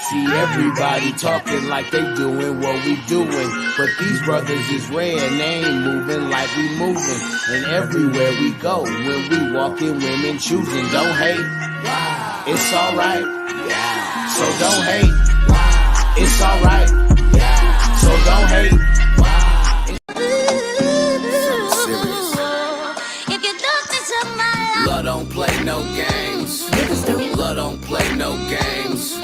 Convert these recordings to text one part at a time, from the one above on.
See everybody talking like they doing what we doing, but these brothers is rare and they ain't moving like we moving. And everywhere we go, when we walking, women choosing. Don't hate, it's alright. So don't hate, it's alright. So don't hate. Love don't play no games. Love don't play no games.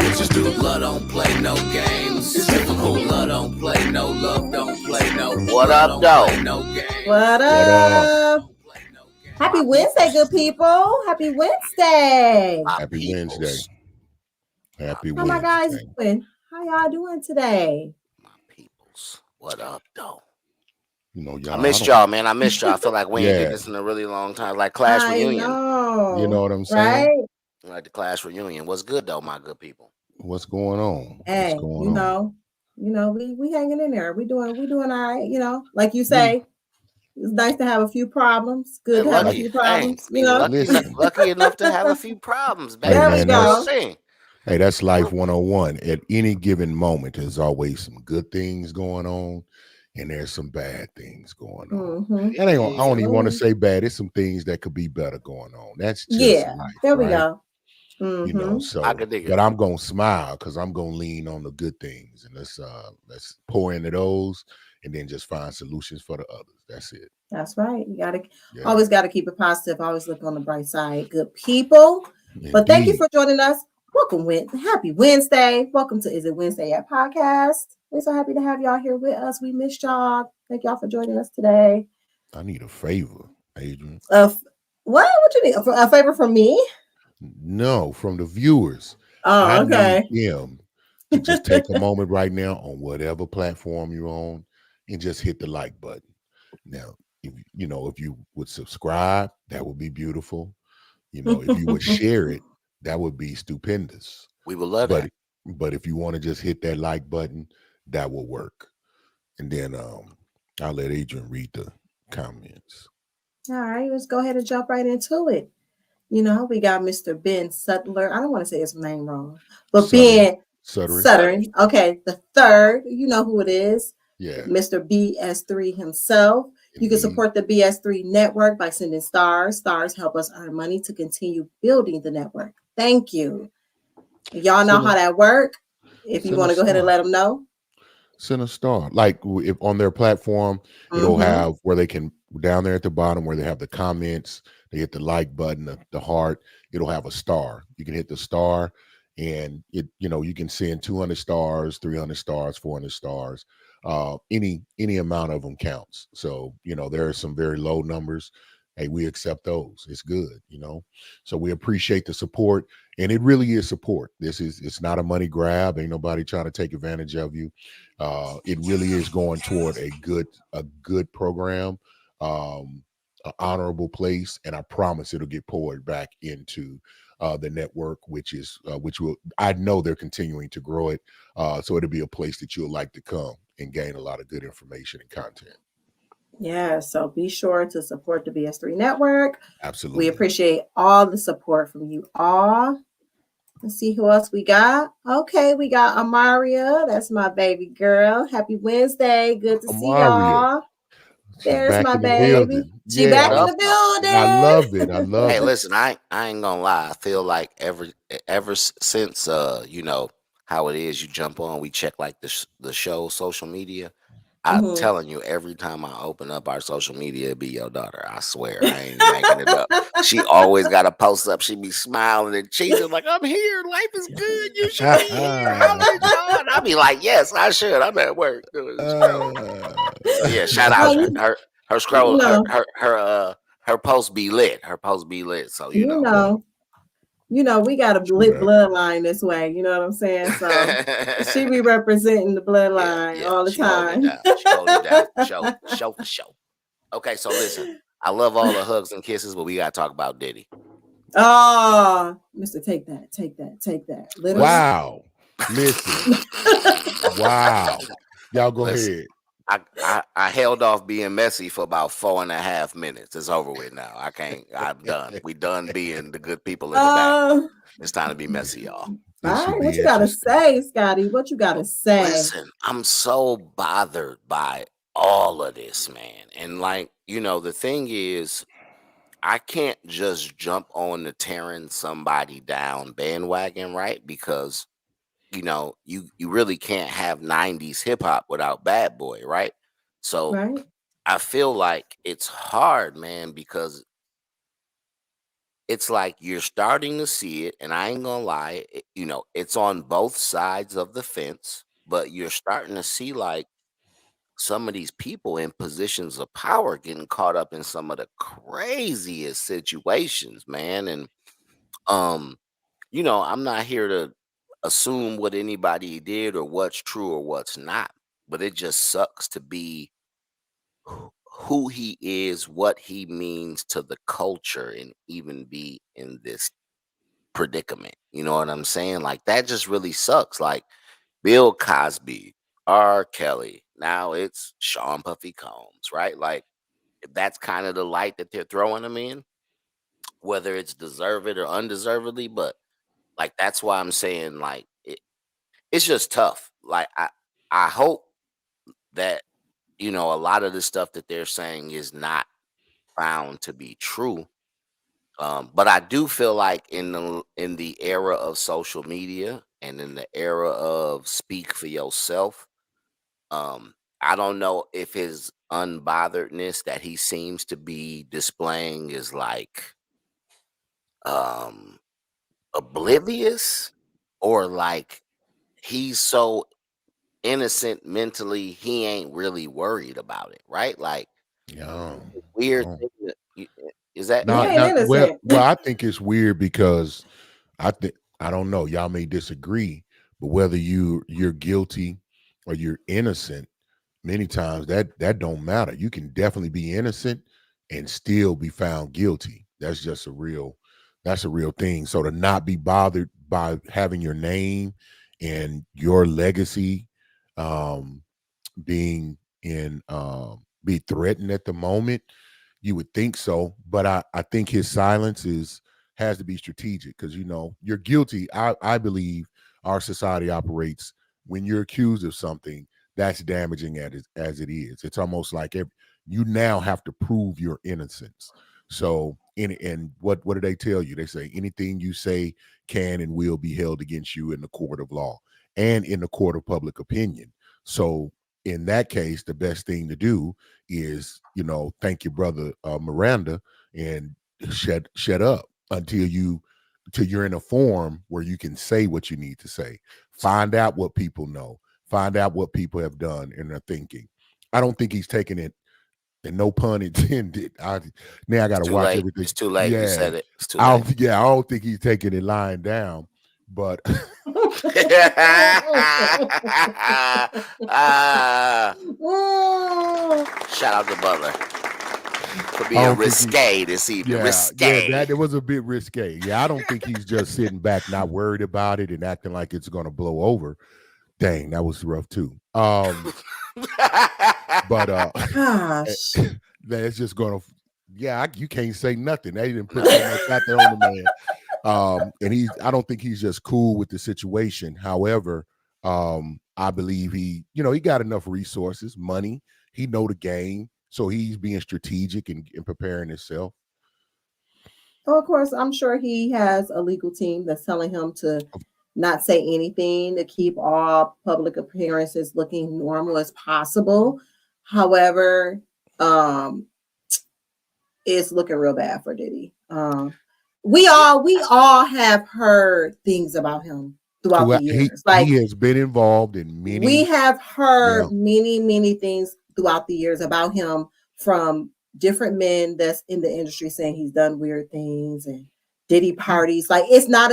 Love don't play no games. It's difficult. Love don't play no. Love don't play no. What up, though? What up? Happy Wednesday, good people. Happy Wednesday. Happy Wednesday. Happy Wednesday. How my guys doing? How y'all doing today? My peoples. What up, though? You know, y'all, I missed y'all, man. I missed y'all. I feel like we ain't did this in a really long time. Like class reunion. You know what I'm saying? Right? Like the class reunion. What's good, though, my good people? What's going on? Hey, you know, we hanging in there. We doing all right. You know, like you say, it's nice to have a few problems. Good to have a few problems. You know, lucky enough to have a few problems. Baby. There we go. Hey, that's life 101. At any given moment, there's always some good things going on, and there's some bad things going on. Mm-hmm. I don't even want to say bad. There's some things that could be better going on. That's just life. There we go. Mm-hmm. You know, so but I'm gonna smile because I'm gonna lean on the good things, and let's pour into those, and then just find solutions for the others. That's it. That's right. You always gotta keep it positive. Always look on the bright side. Good people. Indeed. But thank you for joining us. Welcome, happy Wednesday. Welcome to Is It Wednesday at Podcast. We're so happy to have y'all here with us. We missed y'all. Thank y'all for joining us today. I need a favor, Adrian. What? What you need? A favor from me? No, from the viewers. Oh, okay. I need them to just take a moment right now on whatever platform you're on and just hit the like button. Now, if you would subscribe, that would be beautiful. You know, if you would share it, that would be stupendous. We would love it. But if you want to just hit that like button, that will work. And then I'll let Adrian read the comments. All right, let's go ahead and jump right into it. You know, we got Mr. Ben Sutler. I don't want to say his name wrong, but Ben Sutton. Okay, the third. You know who it is. Yeah. Mr. BS3 himself. Indeed. You can support the BS3 network by sending stars. Stars help us earn money to continue building the network. Thank you. Y'all know how that works. If you want to go ahead and let them know. Send a star. Like if on their platform, it'll have where they can, down there at the bottom where they have the comments, they hit the like button, the heart, it'll have a star. You can hit the star and you can send 200 stars, 300 stars, 400 stars. Any amount of them counts. So, there are some very low numbers. Hey, we accept those. It's good, So we appreciate the support, and it really is support. It's not a money grab. Ain't nobody trying to take advantage of you. It really is going toward a good program, an honorable place, and I promise it'll get poured back into the network, which I know they're continuing to grow it. So it'll be a place that you'll like to come and gain a lot of good information and content. Yeah, so be sure to support the BS3 network. Absolutely. We appreciate all the support from you all. Let's see who else we got. Okay, we got Amaria. That's my baby girl. Happy Wednesday. Good to see y'all. There's my baby. She back in the building. I love it. Hey, listen, I ain't gonna lie. I feel like ever since how it is, you jump on, we check like the show social media. I'm telling you, every time I open up our social media, it be your daughter. I swear, I ain't making it up. She always got a post up. She be smiling and cheesing like, I'm here. Life is good. You should be here. I'll be like, yes, I should. I'm at work doing yeah, shout out her scroll. Her post be lit. Her post be lit. So you know. We got a lit bloodline this way. You know what I'm saying? So she be representing the bloodline all the time. She hold it down. Show for show. Okay, so listen. I love all the hugs and kisses, but we got to talk about Diddy. Oh, Mr. Take that. Literally. Wow. Listen. Wow. Y'all go ahead. I held off being messy for about 4.5 minutes. It's over with now. I'm done. We done being the good people in the back. It's time to be messy, y'all. It All should right, what be you gotta interesting. say, Scotty? What you gotta say? Listen, I'm so bothered by all of this, man. And like, the thing is, I can't just jump on the tearing somebody down bandwagon, right? Because you really can't have 90s hip hop without Bad Boy, right? So Right? I feel like it's hard, man, because it's like you're starting to see it, and I ain't gonna lie, it's on both sides of the fence, but you're starting to see like some of these people in positions of power getting caught up in some of the craziest situations, man. And um, I'm not here to assume what anybody did or what's true or what's not, but it just sucks to be who he is, what he means to the culture, and even be in this predicament. You know what I'm saying? Like that just really sucks. Like Bill Cosby, R. Kelly, now it's Sean Puffy Combs, right? Like if that's kind of the light that they're throwing him in, whether it's deserved or undeservedly, but like that's why I'm saying like it's just tough. Like I hope that a lot of the stuff that they're saying is not found to be true. But I do feel like in the era of social media and in the era of speak for yourself, I don't know if his unbotheredness that he seems to be displaying is like um oblivious, or like he's so innocent mentally he ain't really worried about it, right? Like Yeah. weird Oh. thing is that He Not ain't not well. innocent. Well, I think it's weird because I don't know. Y'all may disagree, but whether you're guilty or you're innocent, many times that don't matter. You can definitely be innocent and still be found guilty. That's a real thing. So to not be bothered by having your name and your legacy um being in be threatened at the moment, you would think so, but I think his silence has to be strategic because you're guilty. I believe our society operates when you're accused of something that's damaging as it is. It's almost like you now have to prove your innocence. So and what do they tell you? They say anything you say can and will be held against you in the court of law and in the court of public opinion. So in that case, the best thing to do is, thank your brother Miranda and shut up till you're in a form where you can say what you need to say. Find out what people know. Find out what people have done and are thinking. I don't think he's taking it, and no pun intended. I got it's to too watch late. everything. It's too late. You Yeah, said it. It's too late. I don't think he's taking it lying down, but Shout out to Butler for I being don't think risque this evening. yeah, Risque. that it was a bit risque. Yeah, I don't think he's just sitting back, not worried about it, and acting like it's going to blow over. Dang, that was rough too. But Gosh. that's just going to. Yeah, you can't say nothing. They didn't put so much out there on the man. And I don't think he's just cool with the situation. However, I believe he got enough resources, money. He know the game, so he's being strategic and preparing himself. Oh, of course, I'm sure he has a legal team that's telling him to not say anything, to keep all public appearances looking normal as possible. However, it's looking real bad for Diddy. We all have heard things about him throughout the years. He has been involved in many. We have heard many things throughout the years about him from different men that's in the industry saying he's done weird things and Diddy parties. Like it's not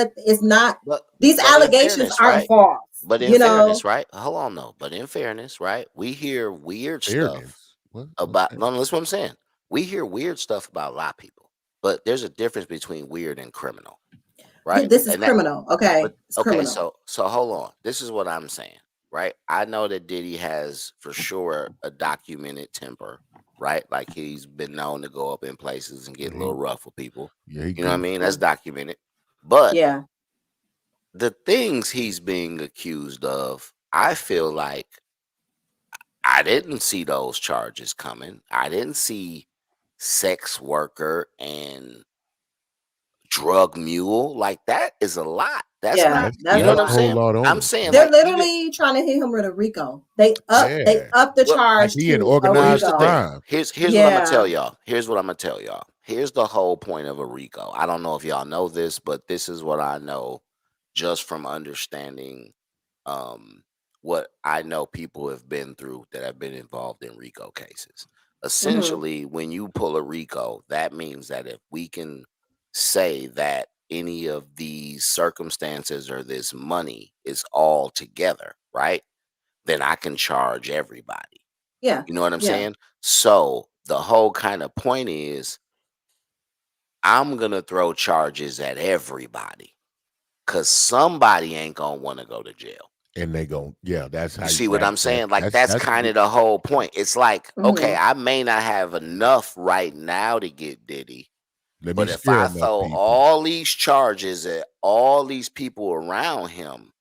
these allegations aren't false. But in fairness, right? Hold on, though. But in fairness, right? We hear weird stuff about. No, that's what I'm saying. We hear weird stuff about a lot of people, but there's a difference between weird and criminal, right? This is criminal. Okay. Criminal. So hold on. This is what I'm saying, right? I know that Diddy has for sure a documented temper, right? Like he's been known to go up in places and get a little rough with people. Yeah, you know what I mean? That's documented. But the things he's being accused of, I feel like I didn't see those charges coming. I didn't see sex worker and drug mule. Like that is a lot. That's Yeah, not, that's you a know what I'm lot. saying? lot on I'm him. saying They're like even literally trying to hit him with a RICO. They up Yeah. the well, charge He an to a well, here's organized the RICO. thing. crime. Here's what I'm gonna Yeah. tell y'all. Here's what I'm gonna tell y'all. Here's the whole point of a RICO. I don't know if y'all know this, but this is what I know just from understanding um what I know people have been through that have been involved in RICO cases. Mhm. Essentially, when you pull a RICO, that means that if we can say that any of these circumstances or this money is all together, right? Then I can charge everybody. Yeah. You know what I'm Yeah. saying? So the whole kind of point is I'm gonna throw charges at everybody because somebody ain't gonna want to go to jail. And they go, yeah, that's how You you see what I'm saying? Like that's that's kind of the whole point. It's like, okay, Mhm. I may not have enough right now to get Diddy, let me but if scare I enough throw people. all these charges at all these people around him,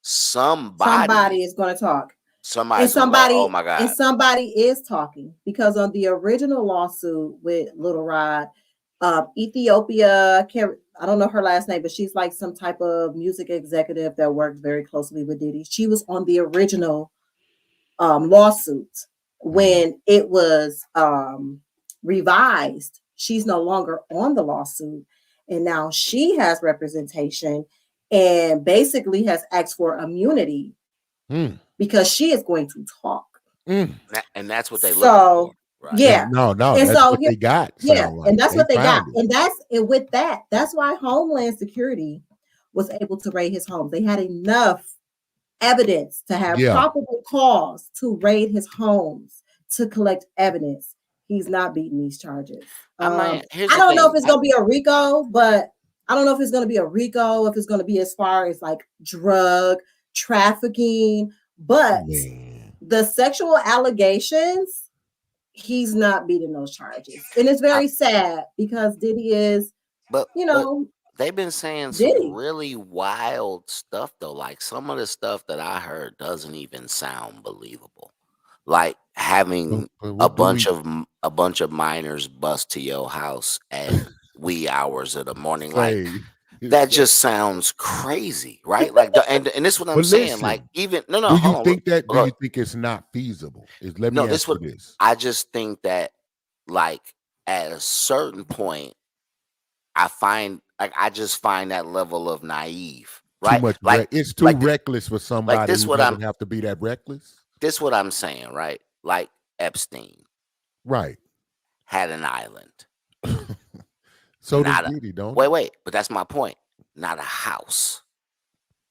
Somebody somebody, is going to talk. And somebody's gonna go, oh my God. somebody is talking because on the original lawsuit with Little Rod, Ethiopia, I don't know her last name, but she's like some type of music executive that worked very closely with Diddy. She was on the original lawsuit. When it was revised, she's no longer on the lawsuit, and now she has representation and basically has asked for immunity Mm. because she is going to talk. Mm. And that's what they looking So for, right? yeah, No, and that's so what they got. yeah, Sound like and that's what they got, found it. and with that's why Homeland Security was able to raid his home. They had enough evidence to have Yeah. probable cause to raid his homes to collect evidence. He's not beating these charges. Here's I the don't know thing. if it's going to be a RICO, but I don't know if it's going to be a RICO, if it's going to be as far as like drug trafficking, but Man. the sexual allegations, he's not beating those charges. And it's very sad because Diddy is, But you know, they've been saying Diddy. some really wild stuff though. Like some of the stuff that I heard doesn't even sound believable. Like having But a what do bunch we of minors bust to your house at wee hours of the morning. Like say? that just sounds crazy, right? Like and this is what I'm But saying. Like listen, even no, do hold you on. think that? Do you Look, think it's not feasible? Let no, me this ask what you this. I just think that like at a certain point I just find that level of naive, Too right? much. Like It's too like reckless for somebody this who what doesn't have to be that reckless. this what I'm saying, right? Like Epstein Right. had an island, So does not a Diddy, don't he? wait, but that's my point. Not a house,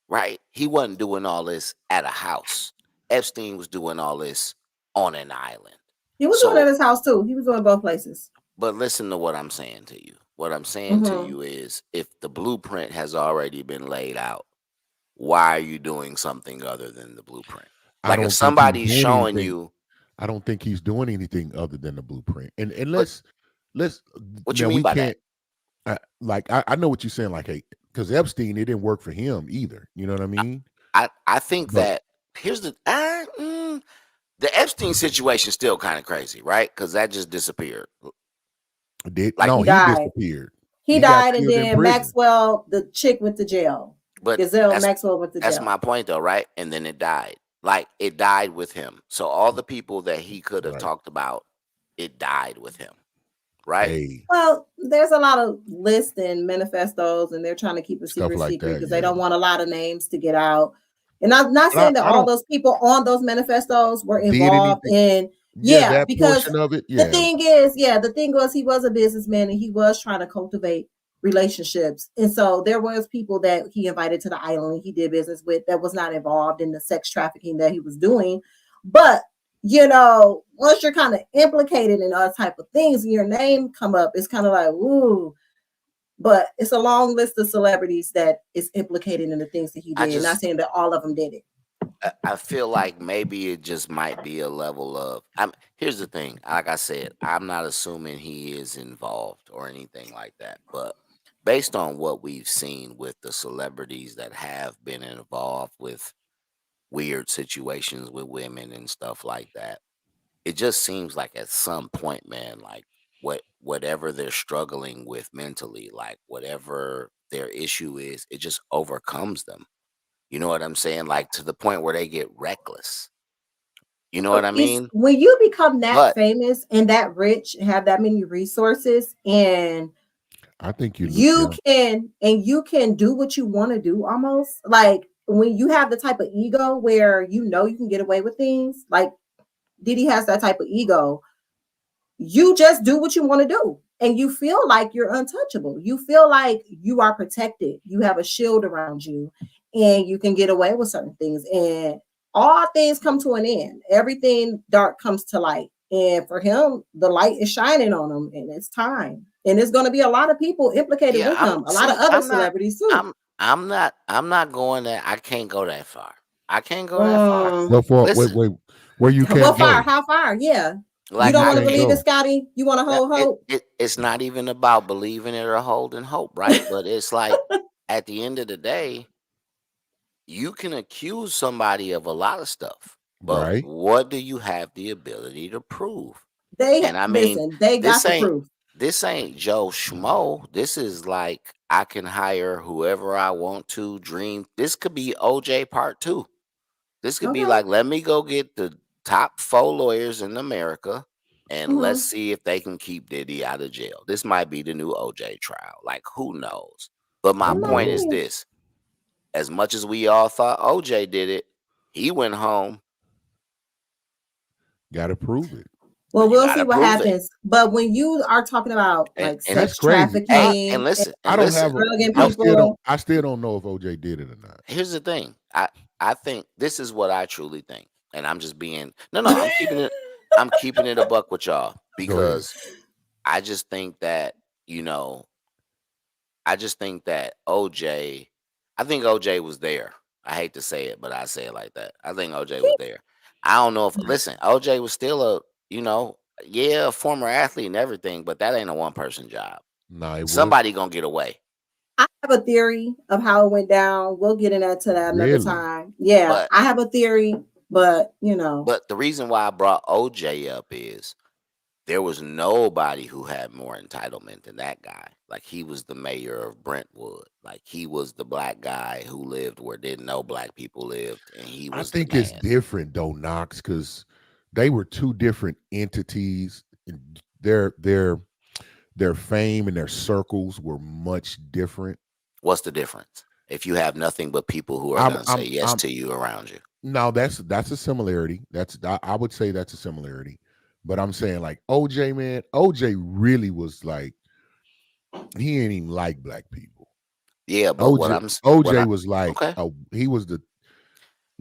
right? He wasn't doing all this at a house. Epstein was doing all this on an island. He was doing it at his house too. He was doing both places. But listen to what I'm saying to you. What I'm saying to Mhm. you is if the blueprint has already been laid out, why are you doing something other than the blueprint? I Like if don't think he's somebody's doing showing anything. you, I don't think he's doing anything other than the blueprint. And but let's what you now mean we by that? can't I know what you're saying. Like, hey, because Epstein, it didn't work for him either. You know what I mean? I think But that here's the Epstein situation still kind of crazy, right? Because that just disappeared. Like, He he died. disappeared. He He got died, and killed in then prison. Maxwell, the chick, went to jail. but Gazelle Maxwell went to that's jail. my point though, right? And then it died. Like it died with him. So all the people that he could have Right. talked about, it died with him, right? Hey, Well, there's a lot of lists and manifestos, and they're trying to keep a stuff secret like secret that. because they Yeah. don't want a lot of names to get out. And I'm not But saying that I all don't those people on those manifestos were did involved anything. in, Yeah, that because portion of it. the Yeah. thing is, the thing was he was a businessman and he was trying to cultivate relationships. And so there was people that he invited to the island he did business with that was not involved in the sex trafficking that he was doing. But once you're kind of implicated in all type of things and your name come up, it's kind of like, ooh. But it's a long list of celebrities that is implicated in the things that he did. Not saying that all of them did it. I feel like maybe it just might be a level of here's the thing. Like I said, I'm not assuming he is involved or anything like that. But based on what we've seen with the celebrities that have been involved with weird situations with women and stuff like that, it just seems like at some point, man, like whatever they're struggling with mentally, like whatever their issue is, it just overcomes them. You know what I'm saying? Like to the point where they get reckless. You know what I It's mean? when you become that But famous and that rich, have that many resources, and I think you you can do what you want to do almost. Like when you have the type of ego where you can get away with things, like Diddy has that type of ego. You just do what you want to do. And you feel like you're untouchable. You feel like you are protected. You have a shield around you and you can get away with certain things. And all things come to an end. Everything dark comes to light. And for him, the light is shining on him and it's time. And there's going to be a lot of people implicated yeah, with him. A lot of other celebrities too. I'm not going that. I can't go that far. I can't go that far. What for? Listen, Wait, where you can't What go? far? How far? Yeah. like You don't I want to can't believe go. it, Scotty? You want to hold hope? it's not even about believing it or holding hope, right? But it's like at the end of the day, you can accuse somebody of a lot of stuff, but Right. what do you have the ability to prove? They And I mean, listen, they got the proof. this ain't Joe Schmo. This is like I can hire whoever I want to. Dream. This could be OJ Part 2. This could be Okay. like, let me go get the top 4 lawyers in America and let's see if they can keep Diddy out of jail. This might be the new OJ trial. Like, who knows? But my It might point is be. this. As much as we all thought OJ did it, he went home. Got to prove it. Well, You we'll gotta see what prove it. happens. But when you are talking about And- like and sex that's crazy. trafficking, Hey, and listen, I don't have. drugging I still people. don't. I still don't know if OJ did it or not. here's the thing. I think this is what I truly think. And I'm just being I'm keeping it a buck with y'all because I just think that, OJ, I think OJ was there. I hate to say it, but I say it like that. I think OJ was there. I don't know if listen, OJ was still a former athlete and everything, but that ain't a one person job. No, it Somebody gonna get away. I have a theory of how it went down. We'll get into that another Really? time. Yeah, But- I have a theory, but But the reason why I brought OJ up is there was nobody who had more entitlement than that guy. Like he was the mayor of Brentwood. Like he was the black guy who lived where didn't know black people lived, and he I was. think the it's man. different though, Knox, because they were two different entities. And their fame and their circles were much different. What's the difference? If you have nothing but people who are going to say yes to you around you. No, that's a similarity. I would say that's a similarity. But I'm saying like OJ, man, OJ really was like he ain't even like black people. Yeah, but OJ was like okay. he was the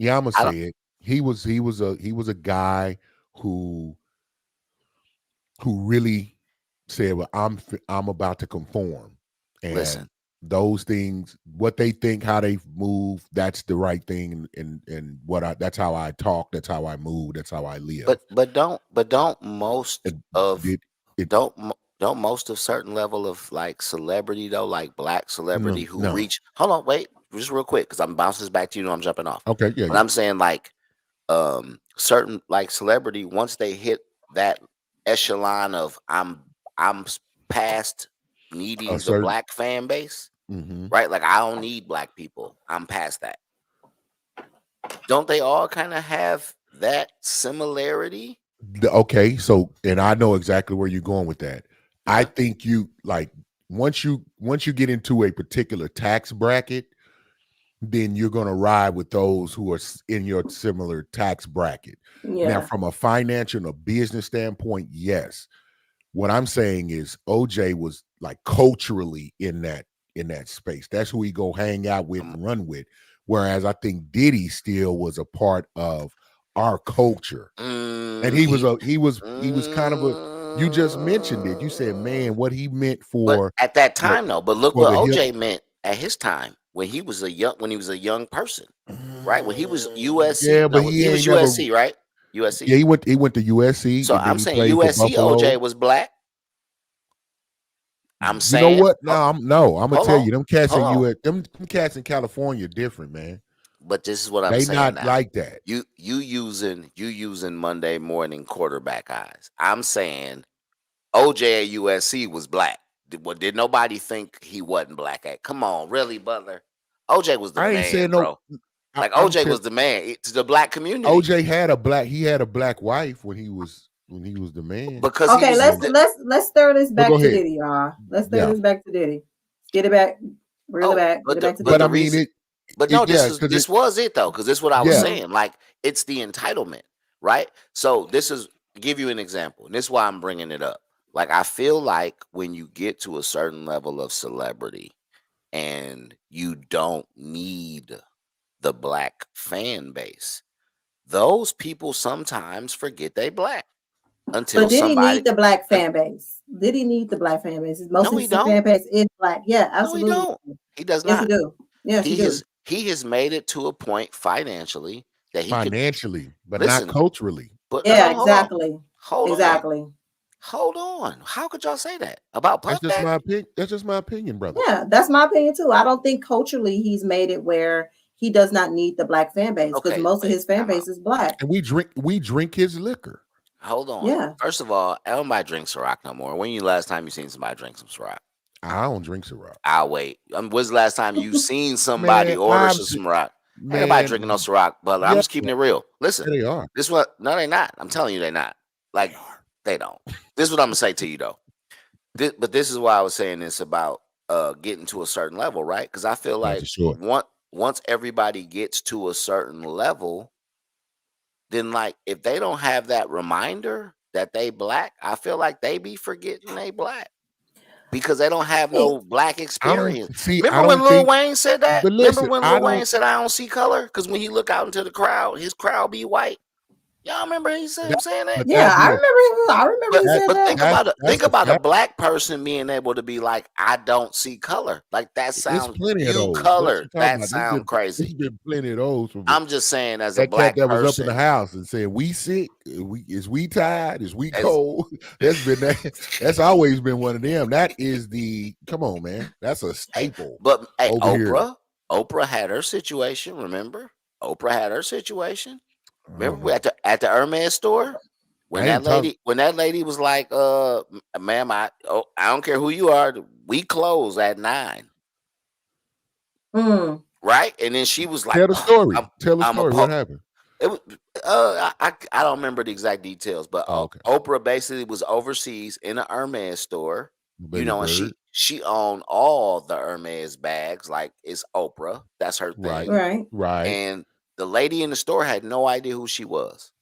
I'm gonna say it. He was a guy who really said, well, I'm about to conform. And listen, those things, what they think, how they move, that's the right thing, and that's how I talk, that's how I move, that's how I live. But don't most of certain level of like celebrity though, like black celebrity reach. Hold on, wait, just real quick, because I'm bouncing this back to you. I'm jumping off. Okay, yeah. But I'm saying like certain like celebrity, once they hit that echelon of I'm past needing the black fan base, right? Like I don't need black people. I'm past that. Don't they all kind of have that similarity? Okay, so and I know exactly where you're going with that. I think you like once you get into a particular tax bracket, then you're going to ride with those who are in your similar tax bracket. Yeah. Now, from a financial and a business standpoint, yes. What I'm saying is OJ was like culturally in that space. That's who he go hang out with and run with. Whereas I think Diddy still was a part of our culture. And he was kind of a, you just mentioned it. You said, man, what he meant for at that time though. But look what OJ meant at his time when he was a young person, right? When he was USC. Yeah, but he was USC, right? USC. Yeah, he went to USC. So I'm saying USC OJ was black. I'm You know saying, what? I'm gonna hold tell on, you, them cats in hold on. them cats in California different, man. But this is what I'm They saying not now. like that. You using Monday morning quarterback eyes. I'm saying OJ at USC was black. Did nobody think he wasn't black at? Come on, really, Butler? OJ was the I ain't saying man, no. bro. Like I'm OJ saying was the man to the black community OJ had a black wife when he was the man. because he Okay, was. let's stir this But go back to ahead. Diddy, y'all. Let's stir Yeah. this back to Diddy. Get it back, reel it back, get it back to But Diddy. I mean But no, yeah, this was it though, because this is what I was yeah. saying. Like it's the entitlement, right? So this is give you an example, and this is why I'm bringing it up. Like I feel like when you get to a certain level of celebrity, and you don't need the black fan base, those people sometimes forget they black until But did he somebody. need the black fan base? Did he need the black fan base? Most No, of he his don't. fan base is black. Yeah, No, he absolutely. don't. He does Yes, he not. do. Yes, he do. He has made it to a point financially that he can Financially, but listen. not culturally. But Yeah, hold on. exactly. Hold on. Exactly. Hold on. How could y'all say that about That's Puff just Daddy? my opinion. That's just my opinion, brother. Yeah, that's my opinion too. I don't think culturally he's made it where he does not need the black fan base because Okay, most of wait, his fan time out. base is black. And we drink his liquor. Hold on. Yeah. First of all, nobody drinks Ciroc no more. When you last time you seen somebody drink some Ciroc? I don't drink Ciroc. I'll wait. When's the last time you seen somebody Man, order some Ciroc? Ain't nobody Man, drinking no Ciroc, but I'm yeah, just keeping it real. Listen, they are. this what no, they not. I'm telling you, they not. Like they don't. This is what I'm gonna say to you though. But this is why I was saying this about getting to a certain level, right? Because I feel like Sure. once everybody gets to a certain level, then like if they don't have that reminder that they black, I feel like they be forgetting they black because they don't have no black experience. Remember when Lil Wayne said that? But listen, Remember when Lil Wayne said, "I don't see color"? Because when he look out into the crowd, his crowd be white. Y'all remember him saying that? Yeah, I remember he said that. Think about a black person being able to be like, "I don't see color." Like that sounds you colored. That sounds crazy. There's been plenty of those. I'm just saying, as a that black cat that person, was up in the house and said, "We sick? Is we tired? Is we cold?" That's been that's always been one of them. That is come on, man. That's a staple. But hey, Oprah had her situation. Remember, Oprah had her situation. Remember at the Hermes store when that lady was like, "Ma'am, I don't care who you are. We close at 9." Right, and then she was like, "Tell the story. Tell the story. What happened?" It was I don't remember the exact details, but Oprah basically was overseas in a Hermes store, and she owned all the Hermes bags. Like it's Oprah, that's her thing, right. And the lady in the store had no idea who she was,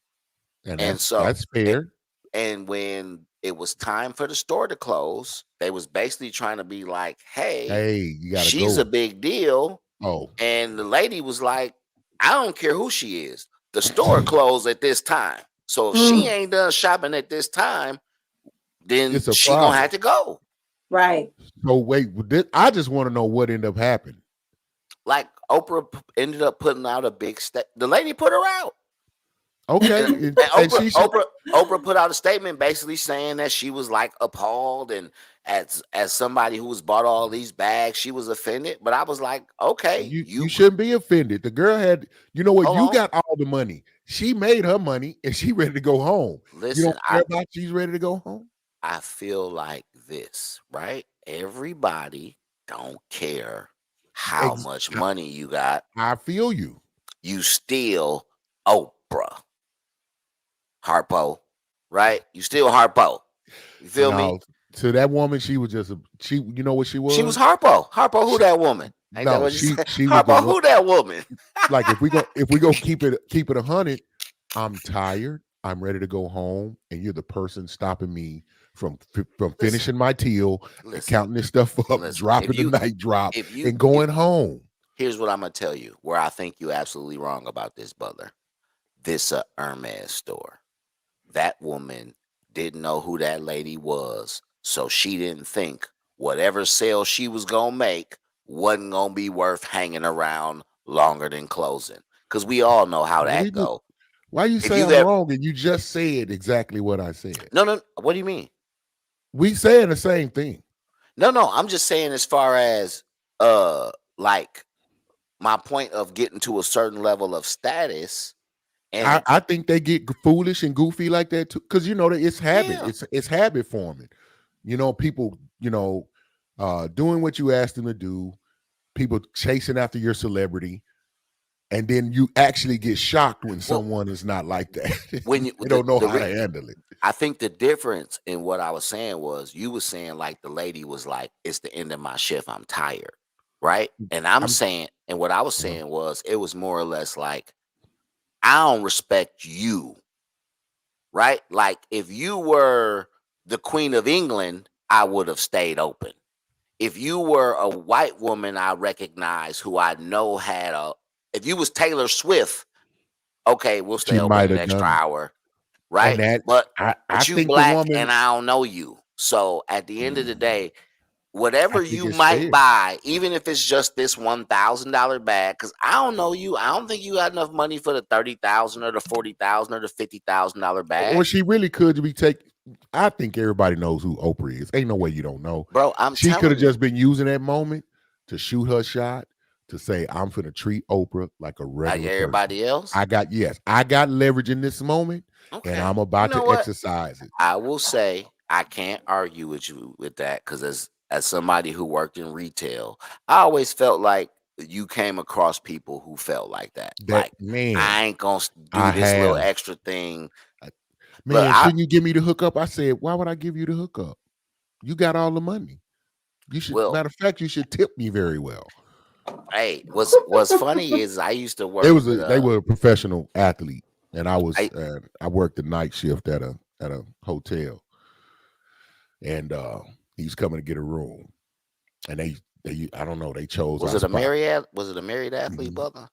and so that's fair. And when it was time for the store to close, they was basically trying to be like, "Hey, you gotta she's a big deal." Oh, and the lady was like, "I don't care who she is. The store closed at this time. So if she ain't done shopping at this time, then she gonna have to go." Right. So wait, I just want to know what ended up happening. Like Oprah ended up putting out a big the lady put her out. Okay. and Oprah put out a statement basically saying that she was like appalled, and as somebody who was bought all these bags, she was offended. But I was like, okay, you shouldn't be offended. The girl had, you know what, you got all the money. She made her money and she ready to go home. Listen, you don't care about she's ready to go home? I feel like this, right? Everybody don't care how much money you got. I feel you. You still Oprah. Harpo, right? You still Harpo. You feel me? To that woman, she was just you know what she was? She was Harpo. Harpo, who that woman? Ain't that what she Harpo, who that woman? Like if we go keep it 100, I'm tired. I'm ready to go home, and you're the person stopping me from finishing my till, counting this stuff up, dropping the night drop, and going home. Here's what I'm gonna tell you where I think you're absolutely wrong about this, Butler. This a Hermes store. That woman didn't know who that lady was, so she didn't think whatever sale she was gonna make wasn't gonna be worth hanging around longer than closing. Because we all know how that go. Why you say I'm wrong and you just said exactly what I said? No. What do you mean? We saying the same thing. No, I'm just saying as far as like my point of getting to a certain level of status. And I think they get foolish and goofy like that too, because you know that it's habit. Yeah. It's habit forming. You know, people, you know, doing what you ask them to do, people chasing after your celebrity, and then you actually get shocked when someone is not like that. When you don't know how to handle it. I think the difference in what I was saying was you were saying like the lady was like, it's the end of my shift, I'm tired, right? And I'm saying, and what I was saying was it was more or less like, I don't respect you, right? Like if you were the Queen of England, I would have stayed open. If you were a white woman I recognize who I know had if you was Taylor Swift, okay, we'll stay open an extra hour, right? But you think black and I don't know you. So at the end of the day, whatever you might buy, even if it's just this $1,000 bag, because I don't know you, I don't think you got enough money for the $30,000 or the $40,000 or the $50,000 bag. Or she really could be taking. I think everybody knows who Oprah is. Ain't no way you don't know, bro. She could have just been using that moment to shoot her shot, to say, I'm finna treat Oprah like a regular like everybody person. else. I got leverage in this moment, and I'm about to exercise it. I will say I can't argue with you with that, because as somebody who worked in retail, I always felt like you came across people who felt like that. Like, man, I ain't gonna do this little extra thing. Man, shouldn't you give me the hookup? I said, why would I give you the hookup? You got all the money. You should. Matter of fact, you should tip me very well. Hey, what's funny is I used to work. They were a professional athlete, and I was. I worked the night shift at a hotel, and he was coming to get a room, and they I don't know, they chose. Was it a married athlete, brother?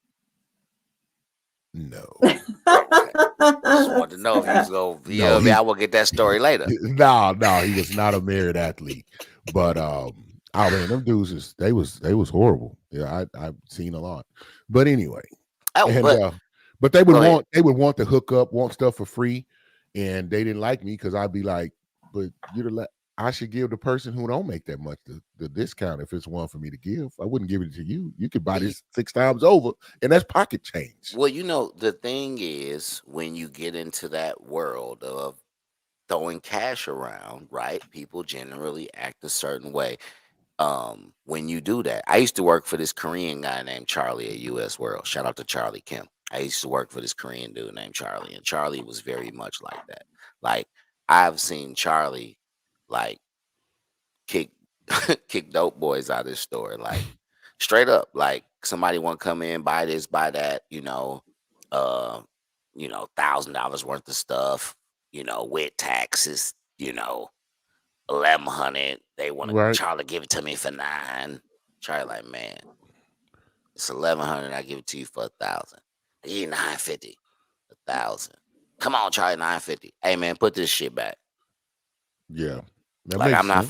No. Just wanted to know if he was going. I will get that story later. No, he was not a married athlete, but man, them dudes they was horrible. Yeah, I've seen a lot, but anyway. But they would want the hookup, want stuff for free, and they didn't like me because I'd be like, but I should give the person who don't make that much the discount if it's one for me to give. I wouldn't give it to you. You could buy this 6 times over, and that's pocket change. Well, you know, the thing is, when you get into that world of throwing cash around, right? People generally act a certain way. When you do that, I used to work for this Korean guy named Charlie at US World. Shout out to Charlie Kim. I used to work for this Korean dude named Charlie, and Charlie was very much like that. Like, I've seen Charlie like kick dope boys out of his store, like straight up. Like, somebody want to come in, buy this, buy that, $1,000 worth of stuff, with taxes, $1,100. They want Charlie give it to me for $900. Charlie like, man, it's $1,100. I give it to you for $1,000. He $950, $1,000. Come on, Charlie, $950. Hey man, put this shit back. Yeah. Like, I'm not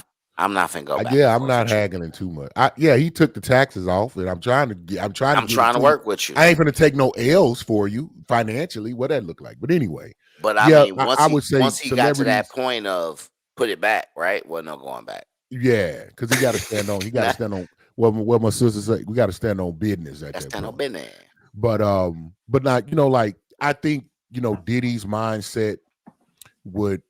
finna go back. Yeah, I'm not haggling too much. He took the taxes off, and I'm trying to work with you. I ain't gonna take no L's for you financially. What that look like? But anyway. But I mean, once he got to that point of put it back, right? Well, no going back. Yeah, because he got to stand on. He got to stand on. What my sister say. We got to stand on business at that point. Stand on business. But not, like, I think, Diddy's mindset would.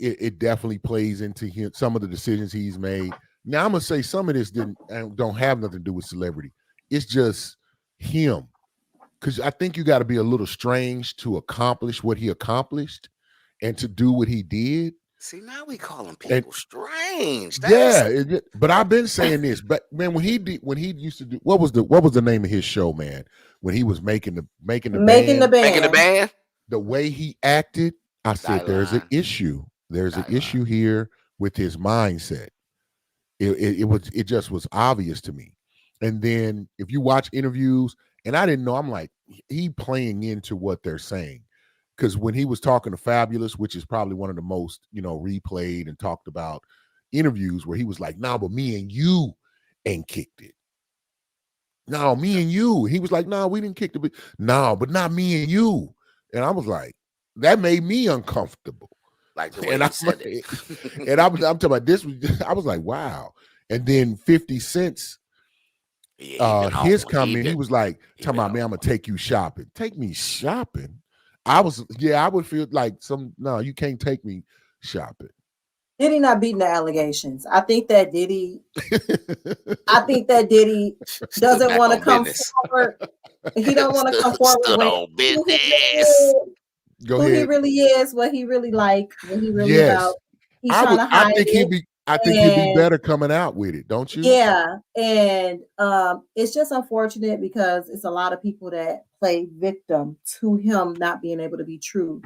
It definitely plays into him, some of the decisions he's made. Now I'm gonna say some of this don't have nothing to do with celebrity. It's just him, because I think you got to be a little strange to accomplish what he accomplished and to do what he did. See, now we calling people strange. But I've been saying this. But man, when he used to do, what was the name of his show, man? When he was making the band, the way he acted, I said, there's an issue. There's an issue here with his mindset. It just was obvious to me. And then if you watch interviews, and I didn't know, I'm like, he playing into what they're saying. Because when he was talking to Fabulous, which is probably one of the most, replayed and talked about interviews, where he was like, "No, but me and you ain't kicked it. No, me and you." He was like, "No, we didn't kick it. No, but not me and you." And I was like, that made me uncomfortable. Like the way he said it. And I'm talking about this. I was like, wow. And then 50 Cent's his comment, he was like, talking about, man, I'm gonna take you shopping. Take me shopping? I would feel like no, you can't take me shopping. Diddy not beating the allegations. I think that Diddy doesn't want to come forward. He don't want to come forward with who he really is, what he really like, what he really about. He's trying to hide it. I think he'd be better coming out with it, don't you? Yeah, and it's just unfortunate because it's a lot of people that play victim to him not being able to be true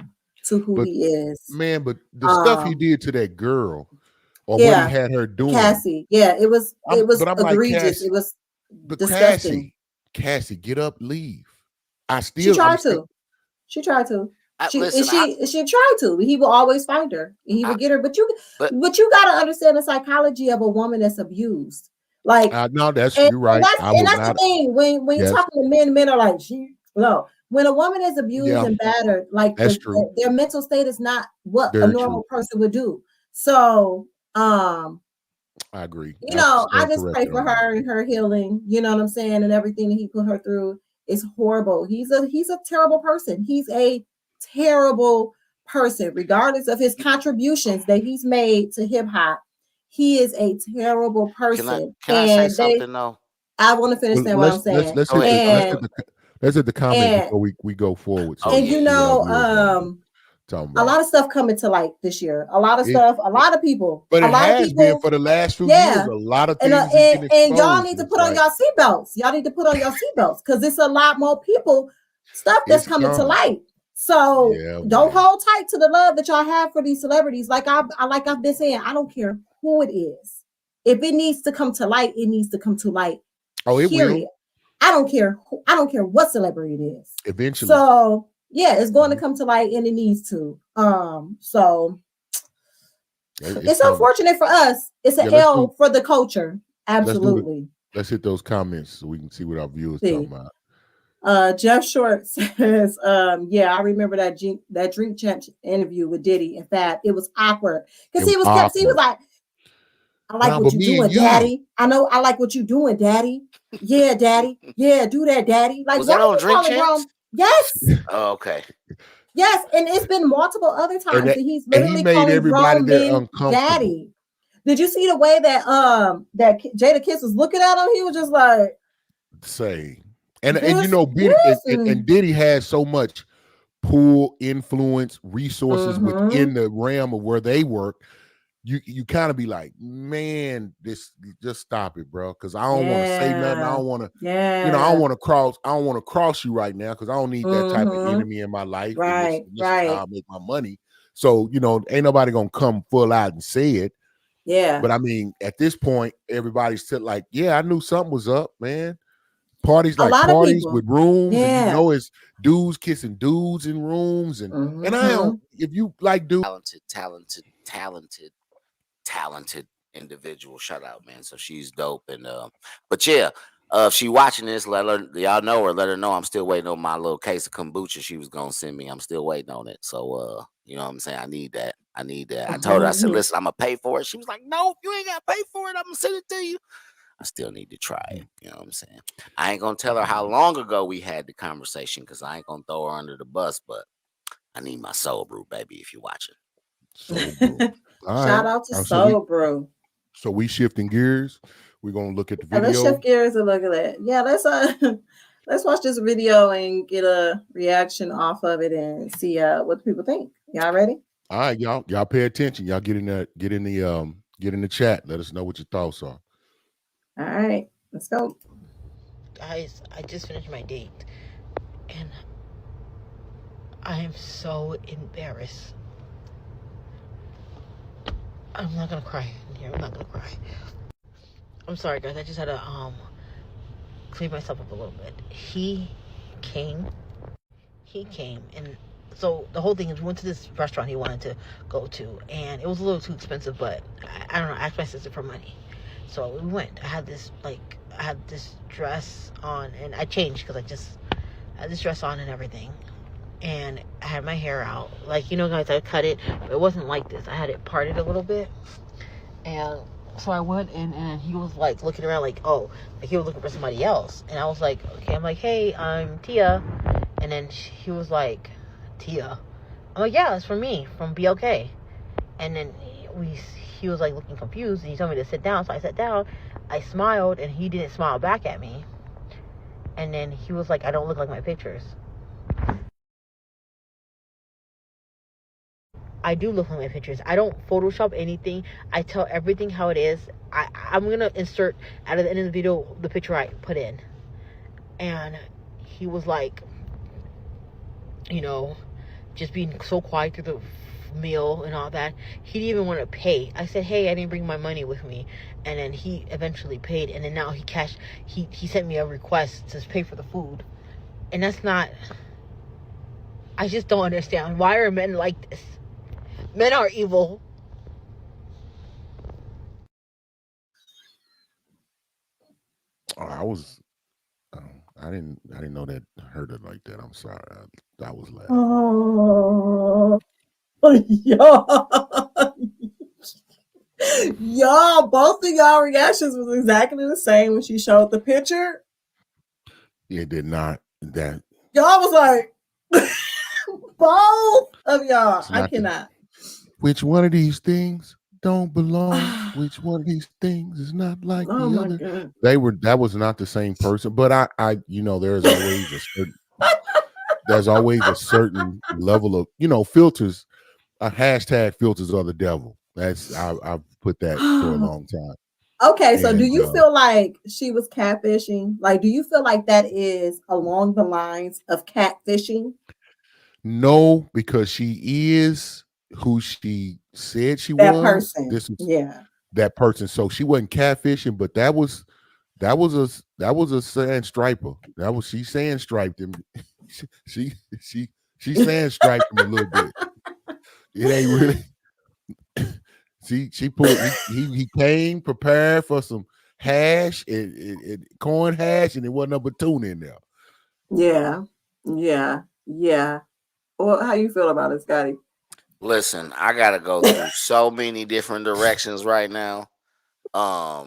to who he is. Man, but the stuff he did to that girl, or what he had her doing, Cassie. Yeah, it was egregious. Like, it was disgusting. Cassie, get up, leave. She tried to. She tried to. She tried to. He will always find her. And he will get her. But you got to understand the psychology of a woman that's abused. Like, no, you're right. That's the thing. When you're talking to men are like, no. When a woman is abused and battered, like their mental state is not what a normal person would do. So, I agree. I just pray for her and her healing. You know what I'm saying, and everything that he put her through is horrible. He's a terrible person. He's a terrible person, regardless of his contributions that he's made to hip hop. He is a terrible person. Can I say something though? I want to finish saying what I'm saying. Let's hit the comment before we go forward. So a lot of stuff coming to light this year. A lot of stuff. A lot of people. But it has been for the last few years. A lot of things. And y'all need to put on your seatbelts. Y'all need to put on your seatbelts because it's a lot more stuff that's coming to light. So don't hold tight to the love that y'all have for these celebrities. Like I've been saying, I don't care who it is. If it needs to come to light, it needs to come to light. Oh, it will. I don't care what celebrity it is. Eventually. So it's going to come to light and it needs to. So it's unfortunate for us. It's an L for the culture. Absolutely. Let's hit those comments so we can see what our viewers talking about. Jeff Short says, I remember that Drink Champ interview with Diddy. In fact, it was awkward because he was like, I like what you're doing, Daddy. I know I like what you're doing, Daddy. Yeah, Daddy. Yeah, do that, Daddy. Like, was that on Drink Champs? Yes. Oh, okay. Yes, and it's been multiple other times that he's literally calling grown men Daddy. Did you see the way that that Jadakiss was looking at him? He was just like, and Diddy has so much pull, influence, resources within the realm of where they work. You kind of be like, man, just stop it, bro. Because I don't want to say nothing. I don't want to, I don't want to cross you right now because I don't need that type of enemy in my life. Right. This is how I make my money. So, ain't nobody gonna come full out and say it. Yeah. But I mean, at this point, everybody's still like, I knew something was up, man. Parties with rooms, and it's dudes kissing dudes in rooms, and I don't. If you like dudes, talented individual. Shout out, man. So she's dope, and but if she watching this, let her know I'm still waiting on my little case of kombucha she was gonna send me. I'm still waiting on it. So you know what I'm saying? I need that. I told her, I said, listen, I'm gonna pay for it. She was like, no, you ain't gotta pay for it. I'm gonna send it to you. I still need to try it. You know what I'm saying? I ain't gonna tell her how long ago we had the conversation because I ain't gonna throw her under the bus, but I need my soul brew, baby, if you're watching. Shout out to Soul Brew. So we shifting gears. We're gonna look at the video. Let's shift gears and look at it. Yeah, let's watch this video and get a reaction off of it and see what people think. Y'all ready? All right, y'all pay attention. Y'all get in the chat. Let us know what your thoughts are. All right, let's go. Guys, I just finished my date and I am so embarrassed. I'm not gonna cry in here. I'm not gonna cry. I'm sorry, guys. I just had to clean myself up a little bit. He came, and so the whole thing is we went to this restaurant he wanted to go to, and it was a little too expensive, but I don't know. I asked my sister for money, so we went. I had this dress on, and I changed because I had this dress on and everything. And I had my hair out. Like, guys, I cut it, but it wasn't like this. I had it parted a little bit. And So I went in and he was like looking around like, oh, like he was looking for somebody else. And I was like, okay, I'm like, hey, I'm Tia. And then he was like, Tia? I'm like, yeah, it's for me, from BLK. And then he was like looking confused and he told me to sit down. So I sat down, I smiled and he didn't smile back at me. And then he was like, I don't look like my pictures. I do look like my pictures. I don't Photoshop anything. I tell everything how it is. I'm going to insert at the end of the video the picture I put in. And he was like, you know, just being so quiet through the meal and all that. He didn't even want to pay. I said, hey, I didn't bring my money with me. And then he eventually paid. And then now he sent me a request to pay for the food. And that's not, I just don't understand. Why are men like this? Men are evil. I didn't know that hurt it like that. I'm sorry. I was laughing. Oh, y'all, both of y'all reactions was exactly the same when she showed the picture. It did not. That y'all was like, both of y'all. I cannot. Which one of these things don't belong? Which one of these things is not like the other? God. That was not the same person. But I there's always a certain level of, filters. Hashtag filters are the devil. I've put that for a long time. Okay, so do you feel like she was catfishing? Like, do you feel like that is along the lines of catfishing? No, because she is who she said she that was. Person. This was that person. So she wasn't catfishing, but that was a sand striper. She sand striped him. she sand striped him a little bit. It ain't really. She pulled. He came prepared for some hash and corn hash, and there wasn't no tuna in there. Yeah. Well, how you feel about it, Scotty? Listen, I gotta go through so many different directions right now. I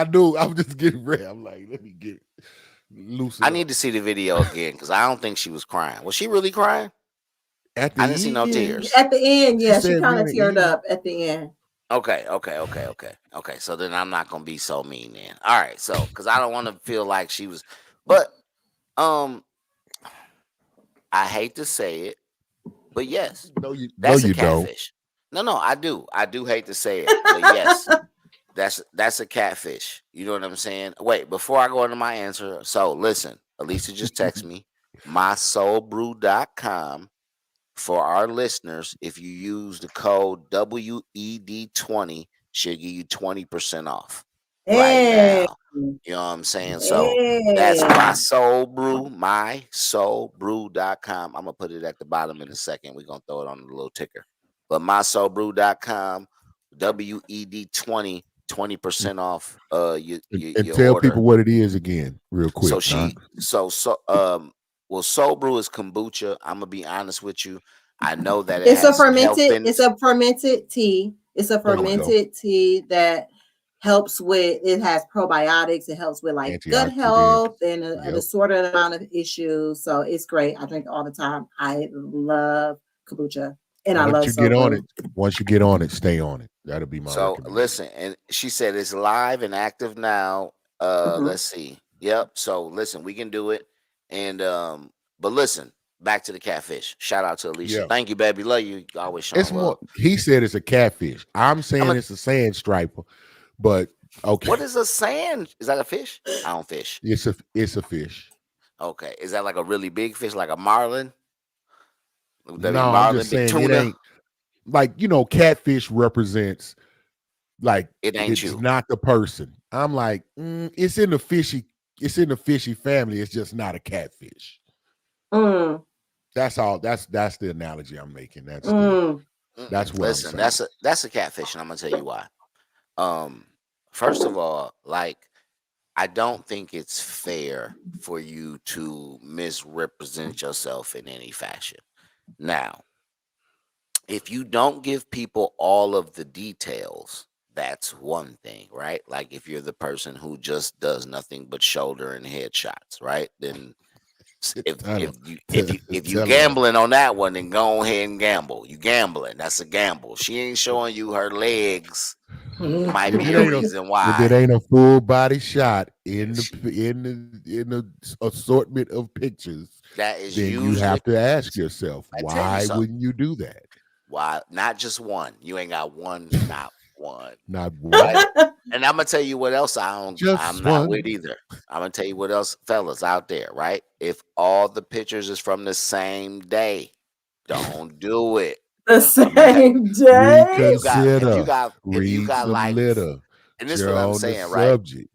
do. I'm just getting ready. I'm like, let me get loose. I need to see the video again because I don't think she was crying. Was she really crying? I didn't see no tears. At the end, yeah, she kind of teared up at the end. Okay. So then I'm not gonna be so mean then. All right, so because I don't want to feel like she was, but I hate to say it, but yes, that's a catfish. Don't. No, I do hate to say it, but yes, that's a catfish. You know what I'm saying? Wait, before I go into my answer, so listen, Alicia just texted me, mysoulbrew.com. For our listeners, if you use the code WED20, she'll give you 20% off right now. You know what I'm saying? So that's My Soul Brew, mysoulbrew.com. I'm gonna put it at the bottom in a second. We're gonna throw it on the little ticker. But mysoulbrew.com, WED20, 20% off your tell order. People what it is again, real quick. Well, Soul Brew is kombucha. I'm gonna be honest with you. I know that it's a fermented tea. It's a fermented tea that helps with. It has probiotics. It helps with like gut health and an assorted amount of issues. So it's great. I drink it all the time. I love kombucha, and I love Soul Brew. Once you get on it, stay on it. That'll be my. So listen, and she said it's live and active now. Let's see. Yep. So listen, we can do it. And but listen, back to the catfish. Shout out to Alicia. Thank you, baby. Love you. Always showing love. More, he said it's a catfish. I'm saying it's a sand striper, but okay. What is a sand? Is that a fish? I don't fish. It's a fish. Okay. Is that like a really big fish, like a marlin? No, I'm just saying it ain't like catfish represents like it's not the person. I'm like, it's in the fishy family. It's just not a catfish. That's all. That's the analogy I'm making. That's what. Listen, that's a catfish, and I'm gonna tell you why. First of all, like I don't think it's fair for you to misrepresent yourself in any fashion. Now, if you don't give people all of the details, that's one thing, right? Like if you're the person who just does nothing but shoulder and head shots, right? Then if you gambling on that one, then go ahead and gamble. You gambling. That's a gamble. She ain't showing you her legs. Might be a reason why. If it ain't a full body shot in the assortment of pictures, that is then usually, you have to ask yourself, why you wouldn't you do that? Why not just one? You ain't got one, not one. Not one. And I'm gonna tell you what else I'm not with either. I'm gonna tell you what else, fellas out there, right? If all the pictures is from the same day, don't do it. The same day. Reconsider. If you got like litter. And this is what I'm saying, right? Subject.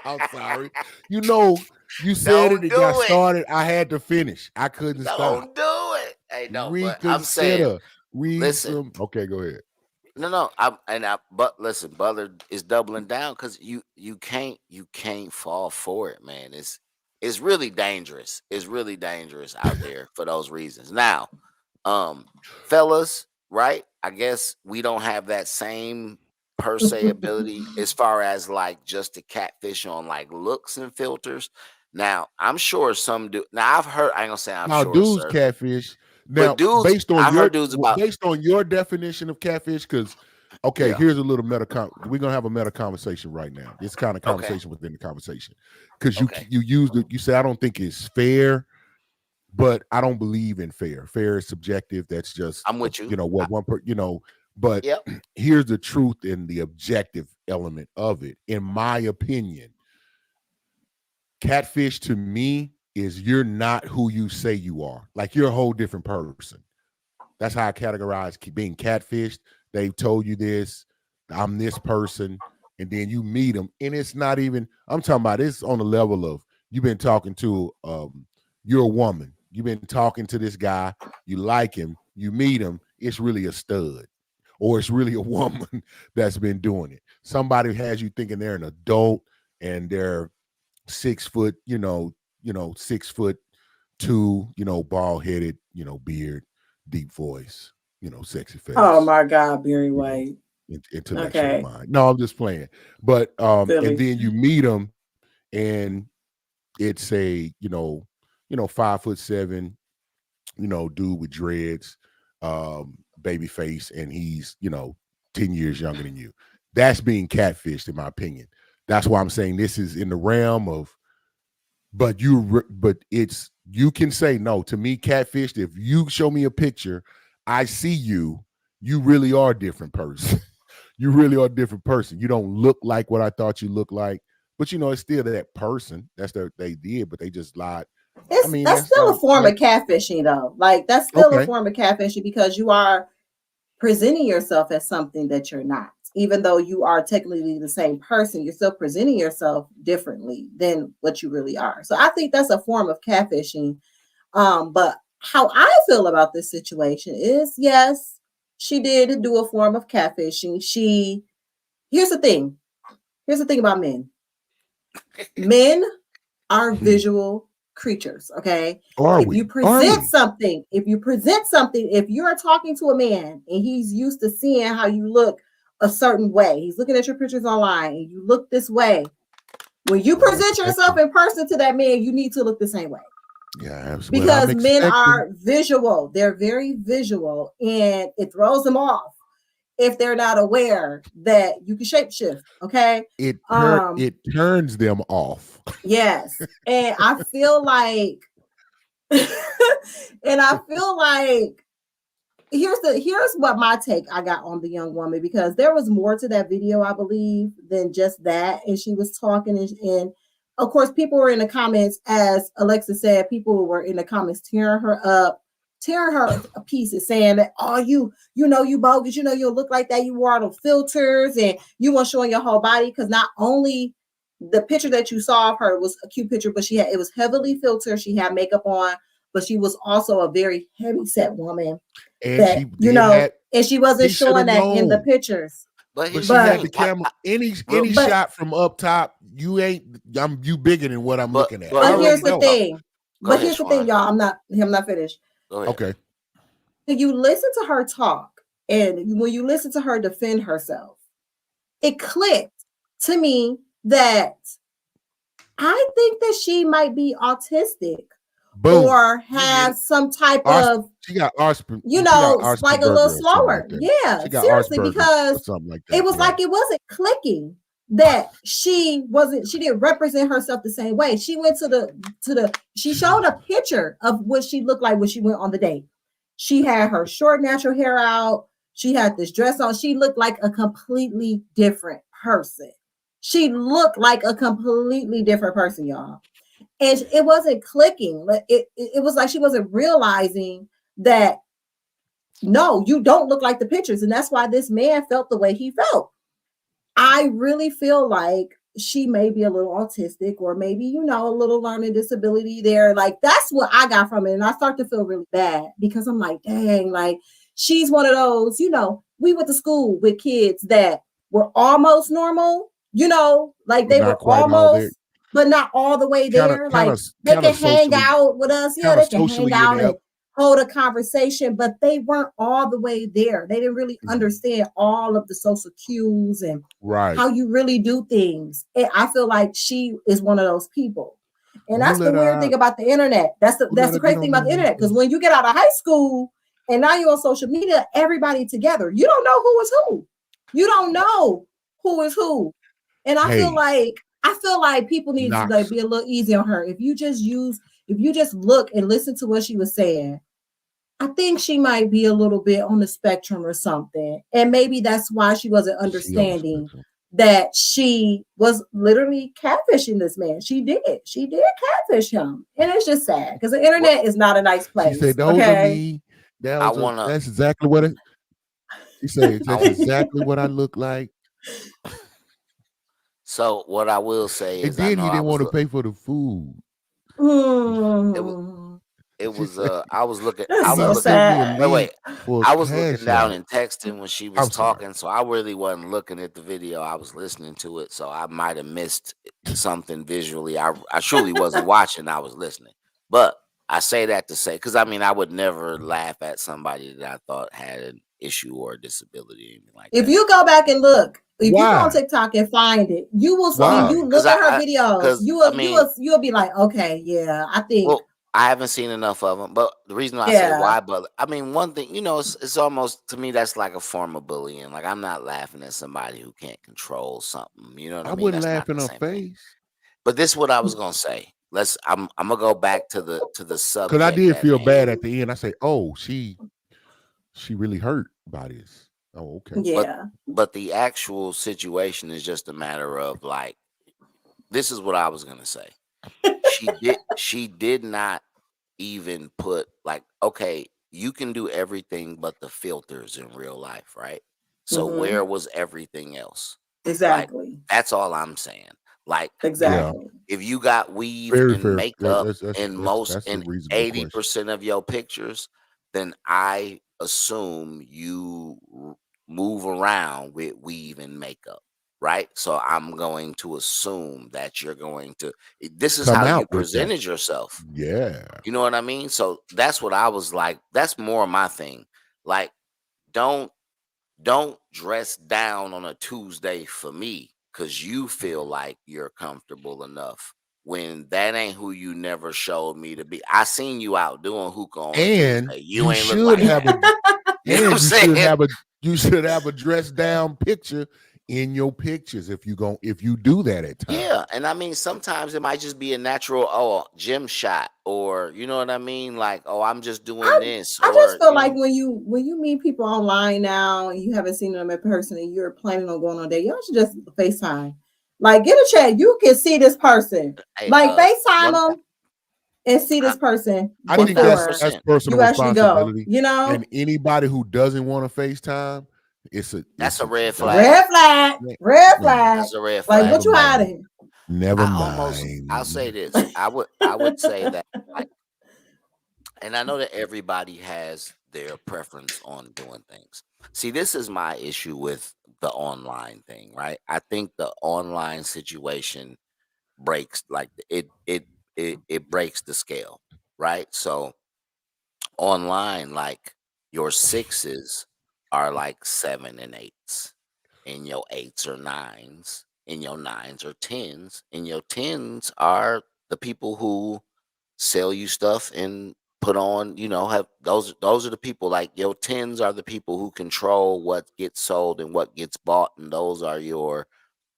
I'm sorry. You know, you said it got started. I had to finish. I couldn't stop. Don't do it. Hey, no, reconsider. But I'm saying, listen. Okay, go ahead. No, but listen, Butler is doubling down because you can't fall for it, man. It's really dangerous. It's really dangerous out there for those reasons. Now, fellas, right? I guess we don't have that same per se ability as far as like just to catfish on like looks and filters. Now, I'm sure some do. Now, I've heard. I ain't gonna say I'm sure. Dudes catfish. Now, dudes, based on your definition of catfish, because here's a little we're gonna have a meta conversation right now. It's kind of conversation within the conversation, because you used it. You say I don't think it's fair, but I don't believe in fair. Fair is subjective. That's just I'm with you. You know what one per. You know, but here's the truth and the objective element of it. In my opinion, catfish to me is you're not who you say you are. Like you're a whole different person. That's how I categorize being catfished. They've told you this, I'm this person, and then you meet them, and it's not even, I'm talking about it's on the level of you've been talking to, you're a woman. You've been talking to this guy, you like him, you meet him, it's really a stud, or it's really a woman that's been doing it. Somebody has you thinking they're an adult and they're 6 foot, 6'2", bald headed, beard, deep voice, sexy face. Oh my God, Barry White. Intellectual mind. No, I'm just playing. But and then you meet him and it's a, 5'7", dude with dreads, baby face, and he's, 10 years younger than you. That's being catfished, in my opinion. That's why I'm saying this is in the realm of, but you can say no to me, catfished. If you show me a picture, I see you really are a different person. You really are a different person. You don't look like what I thought you looked like, but it's still that person. That's they did, but they just lied. That's still a form of catfishing, though. Like that's still a form of catfishing because you are presenting yourself as something that you're not. Even though you are technically the same person, you're still presenting yourself differently than what you really are. So I think that's a form of catfishing. But how I feel about this situation is, yes, she did do a form of catfishing. Here's the thing about men. Men are visual creatures, okay? If you present something, if you're talking to a man and he's used to seeing how you look a certain way, he's looking at your pictures online and you look this way. When you present yourself in person to that man, you need to look the same way. Yeah, because men are visual. They're very visual, and it throws them off if they're not aware that you can shapeshift. Okay, it turns them off. Yes, and I feel like, here's what my take I got on the young woman, because there was more to that video, I believe, than just that. And she was talking, and of course, people were in the comments, as Alexa said, people were in the comments tearing her a pieces, saying that, oh, you bogus, you'll look like that, you wore all the filters and you weren't showing your whole body. Because not only the picture that you saw of her was a cute picture, but it was heavily filtered. She had makeup on, but she was also a very heavy set woman. And and she wasn't showing that in the pictures. But she had the camera. Any shot from up top, you bigger than what I'm looking at. But here's the thing. Here's the thing, y'all. I'm not finished. Okay. You listen to her talk. And when you listen to her defend herself, it clicked to me that I think that she might be autistic. Boom. Or have some type of, she got Asperger's. you know, like a little or something slower. like that. Yeah, She got seriously, Asperger's or because something like that. it was like it wasn't clicking that she didn't represent herself the same way. She went she showed a picture of what she looked like when she went on the date. She had her short natural hair out. She had this dress on. She looked like a completely different person. She looked like a completely different person, y'all. And it wasn't clicking. It was like she wasn't realizing that, no, you don't look like the pictures. And that's why this man felt the way he felt. I really feel like she may be a little autistic, or maybe, you know, a little learning disability there. Like, that's what I got from it. And I start to feel really bad because I'm like, dang, like, she's one of those, you know, we went to school with kids that were almost normal, you know, like they were almost, but not all the way there. Like, they can hang out with us. Yeah, they can hang out and hold a conversation, but they weren't all the way there. They didn't really understand all of the social cues and how you really do things. And I feel like she is one of those people. And that's the weird thing about the internet. That's the crazy thing about the internet. Because when you get out of high school and now you're on social media, everybody together, you don't know who is who. You don't know who is who. And I feel like people need to like be a little easy on her. If you just look and listen to what she was saying, I think she might be a little bit on the spectrum or something. And maybe that's why she wasn't understanding that she was literally catfishing this man. She did catfish him. And it's just sad because the internet is not a nice place. She said, those are me. That's exactly what she said. That's exactly what I look like. So what I will say is, and then he didn't want to pay for the food. It was I was looking. I was looking down and texting when she was talking, so I really wasn't looking at the video. I was listening to it, so I might have missed something visually. I truly wasn't watching. I was listening, but I say that to say, because I mean, I would never laugh at somebody that I thought had an issue or a disability, anything like that. If you go back and look, if you go on TikTok and find it, you will see. You look at her videos, you'll be like, okay, yeah, I think. Well, I haven't seen enough of them, but the reason I say why, but I mean, one thing, you know, it's almost, to me, that's like a form of bullying. Like, I'm not laughing at somebody who can't control something. You know what I mean? Wouldn't laugh in her face. But this is what I was gonna say. I'm gonna go back to the subject. Because I did feel bad at the end. I say, oh, she really hurt by this. Oh, okay. Yeah. But the actual situation is just a matter of, like, this is what I was gonna say. She did not even put, like, okay, you can do everything but the filters in real life, right? So where was everything else? Exactly. Like, that's all I'm saying. Like, exactly. If you got weave and makeup in 80% of your pictures, then I assume you move around with weave and makeup. Right. So I'm going to assume that you're going to, this is how you presented yourself. Yeah. You know what I mean? So that's what I was like. That's more my thing. Like, don't dress down on a Tuesday for me because you feel like you're comfortable enough when that ain't who you never showed me to be. I seen you out doing hookah on and Tuesday. You ain't should look like have that. You should have a dress down picture in your pictures if you do that at times. Yeah, and I mean, sometimes it might just be a natural gym shot, or you know what I mean, like, I'm just doing this. I just feel like when you meet people online now and you haven't seen them in person and you're planning on going on a date, y'all should just FaceTime. Like, get a chat. You can see this person. Like, FaceTime them and see this person. I think that's personal responsibility. You know, and anybody who doesn't want to FaceTime, that's a red flag. Red flag. That's a red flag. Like, what you hiding? Never mind. I'll say this. I would say that, like, and I know that everybody has their preference on doing things. See, this is my issue with the online thing, right? I think the online situation breaks, like, it breaks the scale, right? So online, like, your 6s are like 7 and 8s, and your 8s are 9s, and your 9s are 10s, and your 10s are the people who sell you stuff and put on, have those are the people, like your 10s are the people who control what gets sold and what gets bought, and those are your,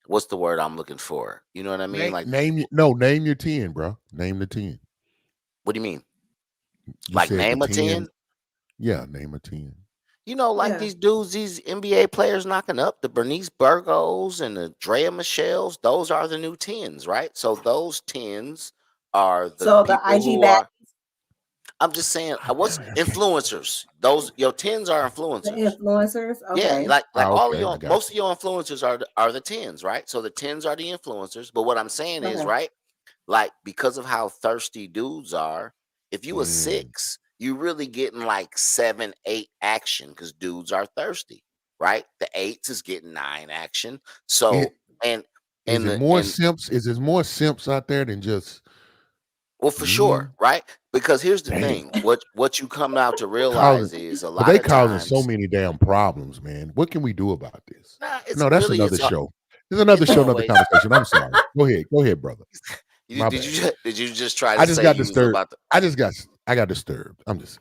what's the word I'm looking for? You know what I mean? Like, name your 10, bro. Name the 10. what do you mean? You Like, said the name a 10. 10? Yeah, name a 10. Like Yeah. these dudes, these NBA players knocking up, the Bernice Burgos and the Drea Michelles, those are the new 10s, right? So those 10s are the So the people IG who bad, are, I'm just saying, what's influencers? Those, your 10s are the influencers. influencers. Yeah, Okay. like all Okay, I your, got most of your influencers are the 10s, right? So the 10s are the influencers. But what I'm saying is, Okay. right, like, because of how thirsty dudes are, if you a Mm. 6, you really getting like 7, 8 action, because dudes are thirsty, right? The 8s is getting 9 action. So It- and Is it the more and simps? Is there more simps out there than just well, for sure, men? right? Because here's the Damn. thing: what you come out to realize is a But lot they of causing so times, many damn problems, man. What can we do about this? it's No, that's really another it's show. There's another show, another always. conversation. I'm sorry. Go ahead, brother. My bad. Did you just try I to just say got you was disturbed. about to? I got disturbed. I'm just.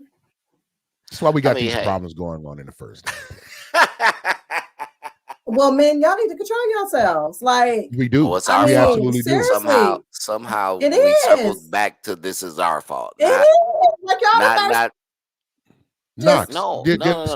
That's why we I got mean, these hey. problems going on in the first place. Well, men, y'all need to control yourselves. Like, We do. Oh, it's I our We fault. absolutely do. seriously, Somehow it we circled is. back to this is our fault. It is. Like y'all Not, are not. just Knox. No,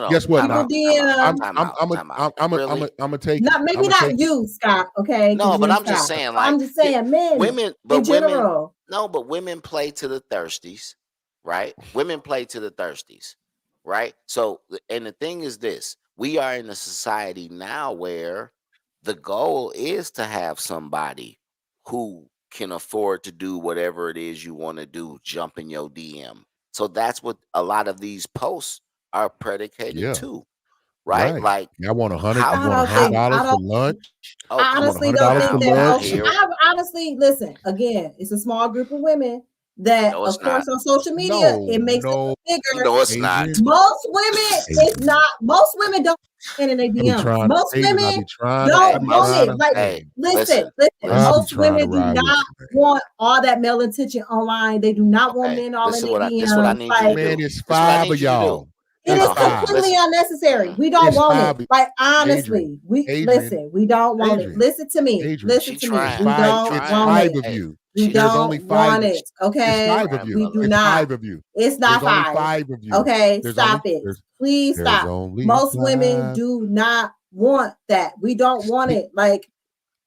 Guess what, people Knox? DM. I'm Really? gonna take Not it. maybe I'm gonna not take it. you, Scott. Okay, No, because but you I'm just Scott. saying, like, I'm just saying, men women, in general. but women play to the thirsties, right? Women play to the thirsties, right? So, and the thing is this: we are in a society now where the goal is to have somebody who can afford to do whatever it is you want to do, jump in your DM. So that's what a lot of these posts are predicated Yeah. to, right? Right. Like, I want $100. how? I want I don't think I $100 for don't. lunch. Oh, I come honestly on don't $100 think for that now, lunch. most. here. I honestly listen again. It's a small group of women that, No, of it's course, not. on social media it makes it No, bigger. No, it's not. Adrian. Most women, it's not. Most women don't stand in their I be DMs. trying, Most Adrian. I women be trying. I don't be want trying it. to. Like, Hey, listen. I be Most trying to women do ride with not you, man. want all that male attention online. They do not want Okay, men all this in is their this is what I DMs. need you to Like, Man, do. it's This is what I 5 need of you to do. y'all. it It's is Okay, 5. completely unnecessary. Mm-mm. We don't It's want 5. it. Like, Adrian. honestly, Adrian. listen, we don't want it. Adrian. Listen to me. Adrian. Listen She to me. trying. We She don't trying. It's want 5 it. of Hey, you. We she There's don't only 5. want it. It's Okay. 5 of you. We do It's not. 5 of you. It's not There's only 5. 5 of you. Okay, There's stop only, it. Please there's stop. only Most women 5. do not want that. We don't want it. Like,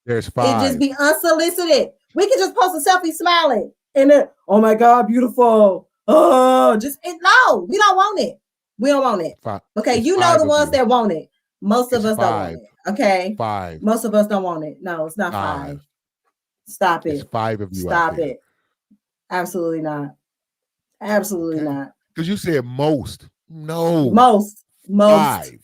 There's it 5. just be unsolicited. We can just post a selfie smiling and then, oh my God, beautiful. Oh, no, we don't want it. We don't want it. 5. Okay, It's you know 5 the of ones you. that want it. Most of It's us don't want 5. it. Okay. 5. Most of us don't want it. No, it's not 5. Stop It's it. 5 of you out Stop there. it. Absolutely not. Absolutely Okay. not. Because you said most. No. Most 5.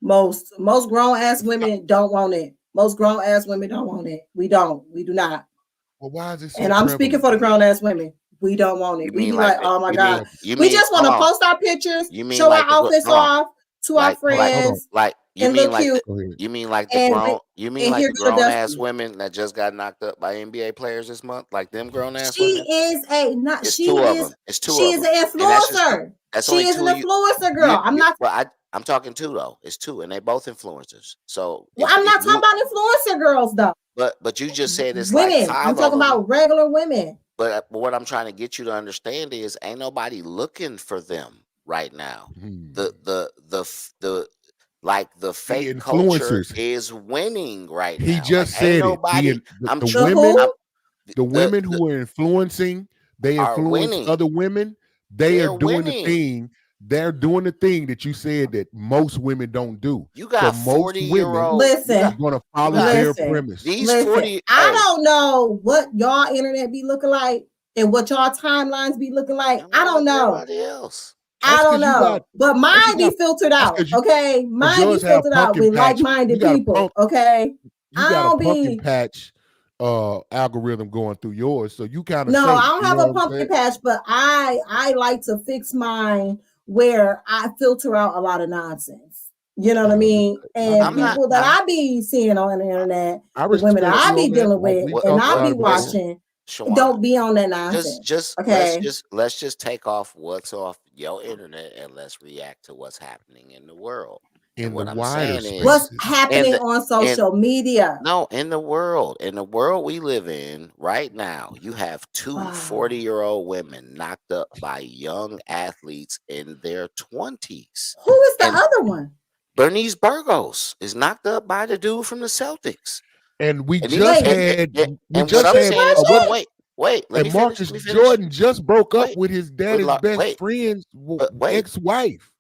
Most grown ass women don't want it. Most grown ass women don't want it. We don't. We do not. Well, why is it so And I'm speaking for the prevalent? grown ass women. We don't want it. You We mean be like like, oh my God. you We mean just want to hold on. post our pictures, You mean show like our the outfits hold on. off to our Hold on. friends, Like you and mean look like cute. Go ahead. you mean like the And grown you mean and like here the go grown ass Dusty. women that just got knocked up by NBA players this month? Like them grown ass She women? is a not. It's She 2 of is. them. It's 2 She of is them. an And that's just influencer. that's She only is 2 an you. influencer girl. I'm not. Well, I'm talking 2 though. It's 2, and they both influencers. So Well, I'm if not talking you about influencer girls though. but you just said it's like Women. I'm 5 of talking them. about regular women. But what I'm trying to get you to understand is ain't nobody looking for them right now. The like the fake culture influencers. is winning right He now. just Like ain't said it. nobody. The I'm The tr- women, I'm, who? the women who are influencing, they are influence winning. other women. They are They're doing the winning. thing. They're doing the thing that you said that most women don't do. You So got most women 40-year-old. Listen. are going to follow got- their Listen. premise. These Listen, 40. I Hey, don't know what y'all internet be looking like and what y'all timelines be looking like. I don't know. Everybody else. I That's don't 'cause you know. got- But you mine be got- filtered that's out. 'cause you- Okay. Mine be yours have filtered out pumpkin with patch. like-minded You got a people. Okay. You I got a don't pumpkin be patch algorithm going through yours, so you kind of no, safe. I don't You have know a what I'm pumpkin saying? patch, but I like to fix mine where I filter out a lot of nonsense. You know what I mean? And I'm not. people that I be seeing on the internet, I the women that I respect you be on that. dealing with We and talked I about be it before. watching, Shawana, don't be on that nonsense. just Okay. let's just take off what's off your internet and let's react to what's happening in the world. In And the what I'm wider saying is, What's spaces. happening the- on social media? no, in the world we live in right now, you have two 40-year-old women knocked up by young athletes in their 20s. Who is the And other one? Bernice Burgos is knocked up by the dude from the Celtics. And we And just Wait. had and we what just I'm had saying is, pregnant? wait, let and me Marcus finish. Let me finish. Jordan just broke up Wait, with his daddy's best wait, friend's wait. ex-wife.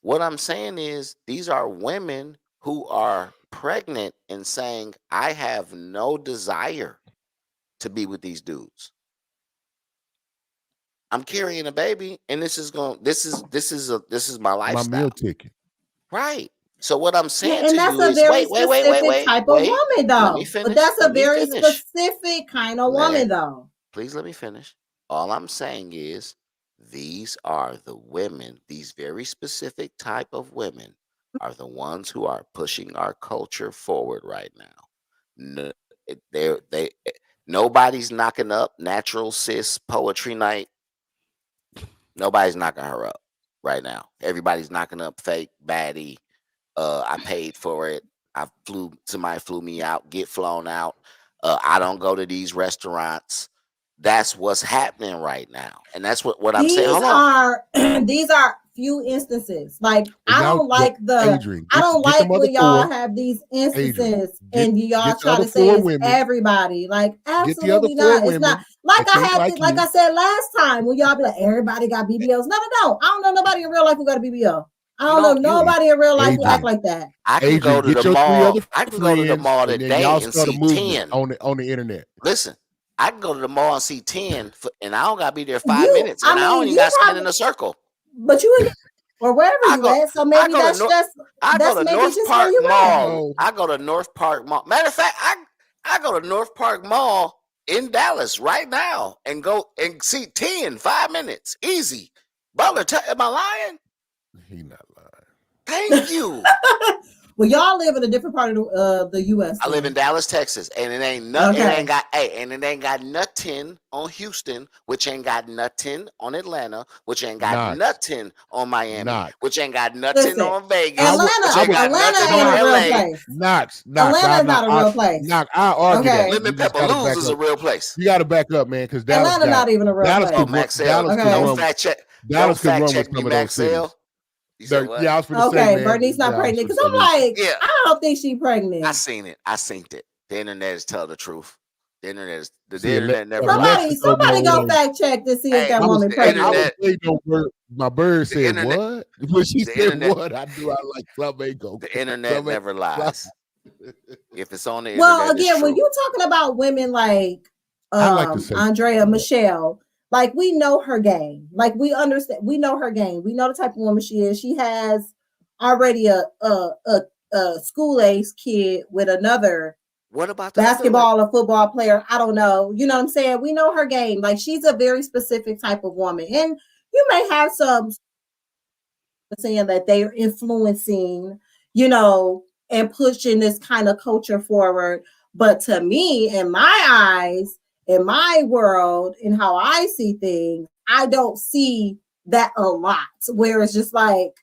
What I'm saying is, these are women who are pregnant and saying, I have no desire to be with these dudes. I'm carrying a baby, and this is my My lifestyle. meal ticket. Right. So what I'm saying And to that's you a is, very wait, specific type of woman, let though. me finish. But that's a Let me very finish. specific kind of woman, though. Please let me finish. All I'm saying is, these are the women, these very specific type of women are the ones who are pushing our culture forward right now. Nobody's knocking up Natural Sis Poetry Night. Nobody's knocking her up right now. Everybody's knocking up Fake Baddie. I paid for it. Somebody flew me out, get flown out. I don't go to these restaurants. That's what's happening right now. And that's what I'm saying. Hold on. These are few instances. Like, And I now, don't like Adrian, I don't get like them other when y'all four. have these Adrian, instances get and y'all the try other to say four it's women. everybody. Like, Get the other absolutely four not. It's women not like that I think had like to, like you. I said last time when y'all be like, everybody got BBLs. No. I don't know nobody in real life who got a BBL. I don't know nobody in real life who act Adrian, like that. I can go Adrian, to get the your three mall. other I can go to the friends, mall and then today y'all and start a see movement 10. on the internet. Listen, I can go to the mall and see 10, and I don't got to be there 5 You, minutes, and I don't even got to stand in a circle. But you in or wherever I you go- at, so maybe go to that's Nor- just I that's go to maybe North just Park where you at. Mall. I go to North Park Mall. Matter of fact, I go to North Park Mall in Dallas right now and go and see 10, 5 minutes. Easy. Butler, am I lying? He not lying. Thank you. Well, y'all live in a different part of the U.S. I live in Dallas, Texas, and it ain't nothing. Okay. It ain't got nothing on Houston, which ain't got nothing on Atlanta, which ain't got nothing on Miami, which ain't got nothing on Vegas. Atlanta ain't a real place. Atlanta is not a real place. I argue that. Lemon Pepper Lou's is a real place. You got to back up, man, because Dallas Atlanta not even a real Dallas place. could Dallas could run. Fact check. Dallas could run with me, some of those cities. Yeah, I was going to say, man. Bernice not pregnant because I'm like, I don't think she's pregnant. I seen it. The internet is telling the truth. The internet never lies. Somebody go fact check to see if that woman pregnant. My bird said what? When she said internet, what? I do. I like flamenco. The internet never lies. If it's on the internet, well, again, when you're talking about women like Andrea Michelle. Like, we know her game. Like, we understand. We know her game. We know the type of woman she is. She has already a school age kid with another basketball or football player. I don't know. You know what I'm saying? We know her game. Like, she's a very specific type of woman. And you may have some saying that they are influencing, and pushing this kind of culture forward. But to me, in my eyes, in my world, in how I see things, I don't see that a lot. Where it's just like,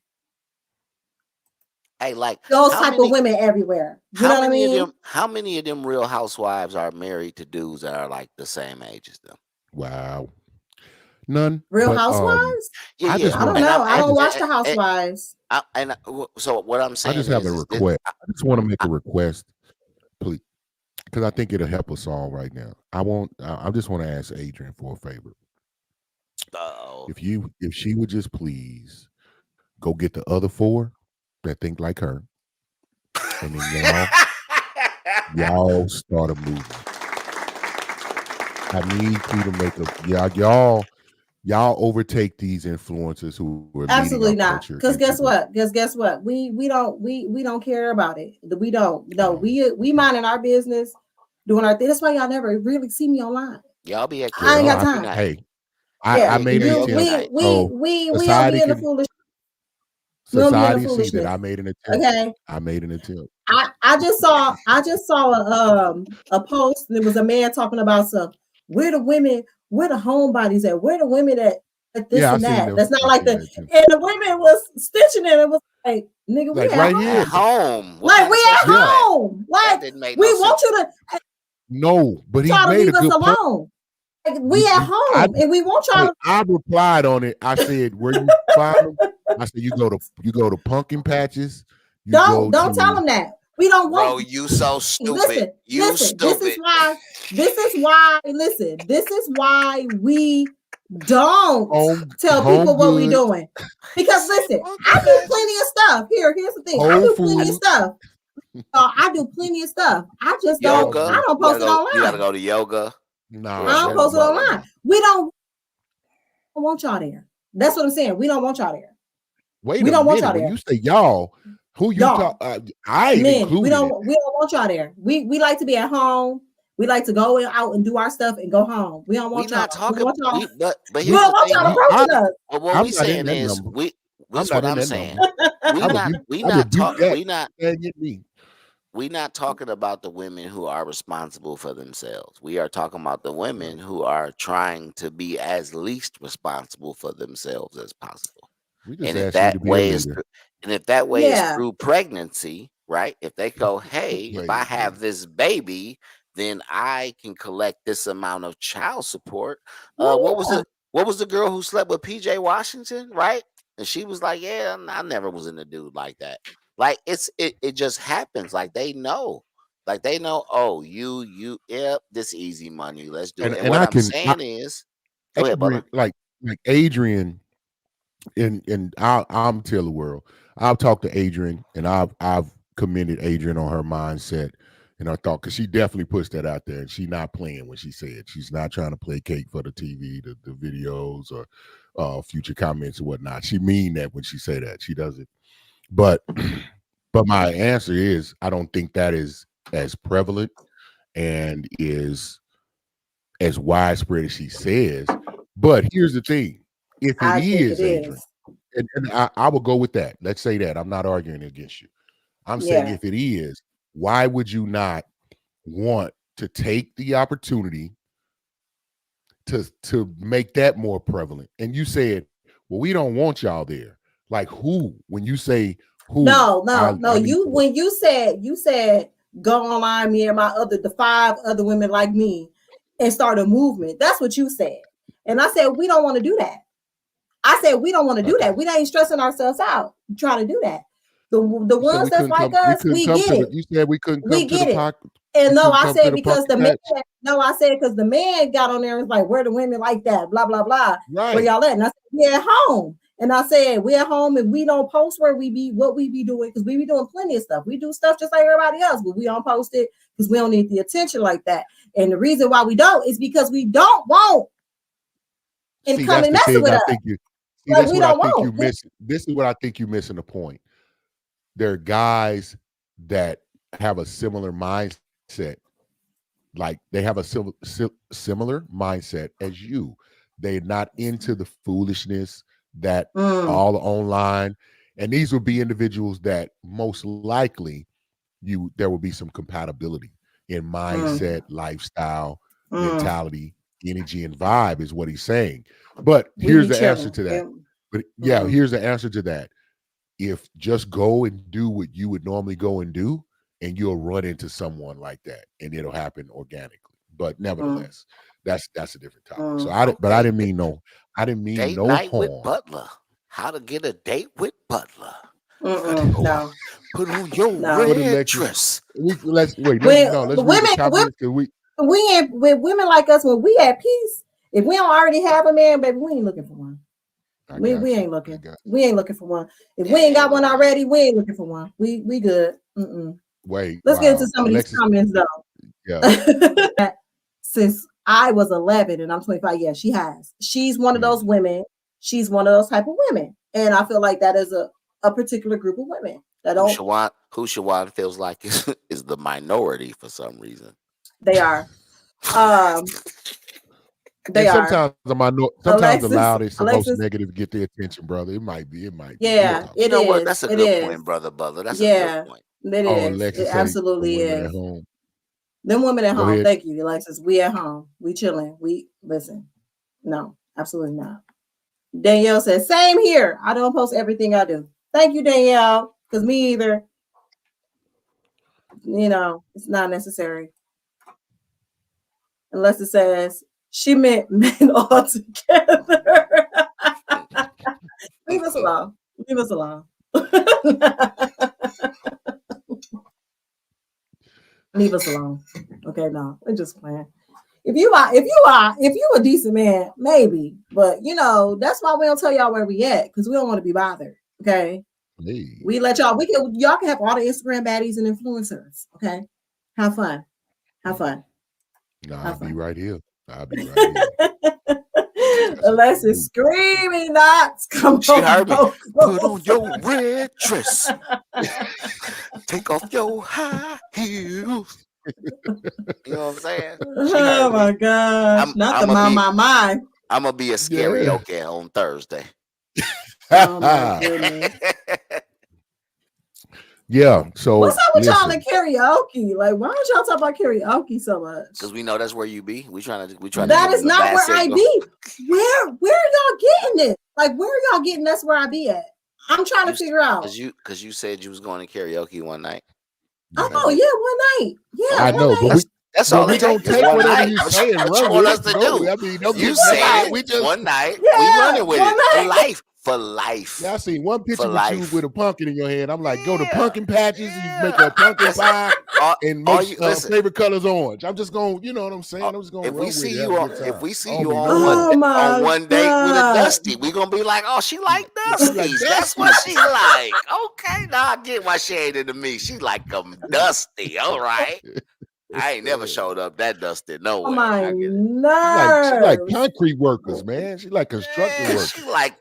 those type of women everywhere. You know what I mean? How many of them Real Housewives are married to dudes that are like the same age as them? Wow, none. Real Housewives? Yeah, I don't know. I don't watch the Housewives. So what I'm saying, I just have a request. I just want to make a request, please. Because I think it'll help us all right now. I just want to ask Adrian for a favor. If she would just please go get the other 4 that think like her, and then y'all start a movement. I need you to make y'all overtake these influencers who are absolutely not. Because guess what? We don't care about it. We don't. No, we minding our business, doing our thing. That's why y'all never really see me online. Y'all be at I ain't got time. Hey, I made an attempt. We don't be in the foolish. society see that foolishness. I made an attempt. Okay. I made an attempt. I just saw a post, and it was a man talking about where the homebodies at, where the women at this and that. That's not like and the women was stitching it. It was like, nigga, we right at home. Like we at home. Like we want you to. No, but he made a good point. Like, we at home, and we want y'all. I replied on it. I said, "Where you find them?" I said, "You go to pumpkin patches." Don't tell them that. We don't want. Bro, you so stupid. Listen. Stupid. This is why. Listen. This is why we don't tell people what we're doing. Because listen, I do plenty of stuff. Here's the thing. I do plenty of stuff. I do plenty of stuff. I just don't. I don't post it online. You gotta go to yoga. No, I don't post it online. We don't want y'all there. That's what I'm saying. We don't want y'all there. We don't want y'all there. When you say y'all, who you talk? I ain't included. We don't want y'all there. We like to be at home. We like to go out and do our stuff and go home. We don't want y'all. We don't want y'all approaching us. But what we saying is, that's what I'm saying. We're not talking about the women who are responsible for themselves. We are talking about the women who are trying to be as least responsible for themselves as possible. And if that way is through pregnancy, right? If they go, hey, if I have this baby, then I can collect this amount of child support. What was the girl who slept with PJ Washington, right? And she was like, yeah, I never was in a dude like that. Like it just happens. Like they know. Oh, this easy money. Let's do it. And what I'm saying is, go ahead, brother. Like Adrian, and I'm tell the world. I've talked to Adrian, and I've commended Adrian on her mindset and her thought, because she definitely puts that out there, and she's not playing when she said she's not trying to play cake for the TV, the videos, or future comments or whatnot. She mean that when she say that. She doesn't. But my answer is, I don't think that is as prevalent and is as widespread as she says. But here's the thing: if it is, Adrian, and I will go with that. Let's say that. I'm not arguing against you. I'm saying if it is, why would you not want to take the opportunity to make that more prevalent? And you said, well, we don't want y'all there. Like who? When you say who? No. When you said go online, me and the 5 other women like me, and start a movement. That's what you said. And I said we don't want to do that. I said we don't want to do that. We ain't stressing ourselves out trying to do that. The ones that's like us, we get it. You said we couldn't come to the podcast. And no, I said because the man. No, I said because the man got on there and was like, "Where the women like that?" Blah blah blah. Right. Where y'all at? And I said, "We're at home." And I said, "We're at home, and we don't post where we be, what we be doing, because we be doing plenty of stuff. We do stuff just like everybody else, but we don't post it because we don't need the attention like that. And the reason why we don't is because we don't want and come and mess with us. This is what I think you're missing the point. There are guys that have a similar mindset. Like they have a similar mindset as you. They're not into the foolishness that all online. And these would be individuals that most likely there will be some compatibility in mindset, lifestyle, mentality, energy, and vibe is what he's saying. But here's the answer to that. But here's the answer to that. If just go and do what you would normally go and do, and you'll run into someone like that, and it'll happen organically. But nevertheless, that's a different topic. So I didn't mean no night harm. With Butler. How to get a date with Butler? No. Put on your red dress. Let's read the comments, with women like us, when we at peace, if we don't already have a man, baby, we ain't looking for one. We ain't looking. We ain't looking for one. If we ain't got one already, we ain't looking for one. We good. Let's get into some of these comments though. Yeah. Since I was 11 and I'm 25, yeah, she has. She's one of those women. She's one of those type of women, and I feel like that is a particular group of women that don't. Who Shawan feels like is the minority for some reason. They are. They and are. sometimes sometimes Alexis, the loudest and most Alexis, negative get the attention, brother. It might be. yeah, You it know what? is. That's a It good is. point, brother Butler. That's a good Yeah, point. it Oh, is. It Alexis say the absolutely women at is. home. Them women at Go home. ahead. Thank you, Alexis. We at home. We chilling. We listen. No, absolutely not. Danielle says, same here. I don't post everything I do. Thank you, Danielle. Because me either. You know, it's not necessary. Unless it says she meant men all together. Leave us alone. Leave us alone. Leave us alone. Okay, no, we're just playing. If you a decent man, maybe, but you know, that's why we don't tell y'all where we at, because we don't want to be bothered. Okay. Hey. We let y'all, y'all can have all the Instagram baddies and influencers. Okay. Have fun. Have fun. Nah, Have I'll fun. be right here. I'll be right here. Alexis screaming knots. Come She on. heard me. Go, Put on your red dress. Take off your high heels. You know what I'm saying? She Oh heard me. my gosh. Not the my. I'm gonna be a karaoke on Thursday. Oh my goodness. Yeah. So what's up with y'all listen. in karaoke? Like, why don't y'all talk about karaoke so much? Because we know that's where you be. We trying to That is not where I be. Where are y'all getting it? Like, where are y'all getting that's where I be at? I'm trying to figure out. Because you said you was going to karaoke one night. Oh yeah, one night. Yeah, I know, but that's all we it don't takes. take One whatever night. you say and What run you want with us to it. do? I mean, don't You get mad. said We just one night. Yeah, we running with one it night. for life. For life. Yeah, I seen one picture For with life. you with a pumpkin in your hand. I'm like, go to Yeah, pumpkin patches, yeah. you make a pumpkin pie, and all make you- listen. favorite colors orange. I'm just going, you know what I'm saying? I'm just going to If run we with see it. you Have a on, good time. if we see I don't you be on knowing. one date with a Dusty, we gonna be like, oh, she like Dusty. like That's what she like. Okay, now I get why she ain't into me. She like them Dusty. All right. I ain't never showed up that Dusty nowhere. Oh my I get it. nerves. She like concrete workers, man. She like construction Yeah, workers. she like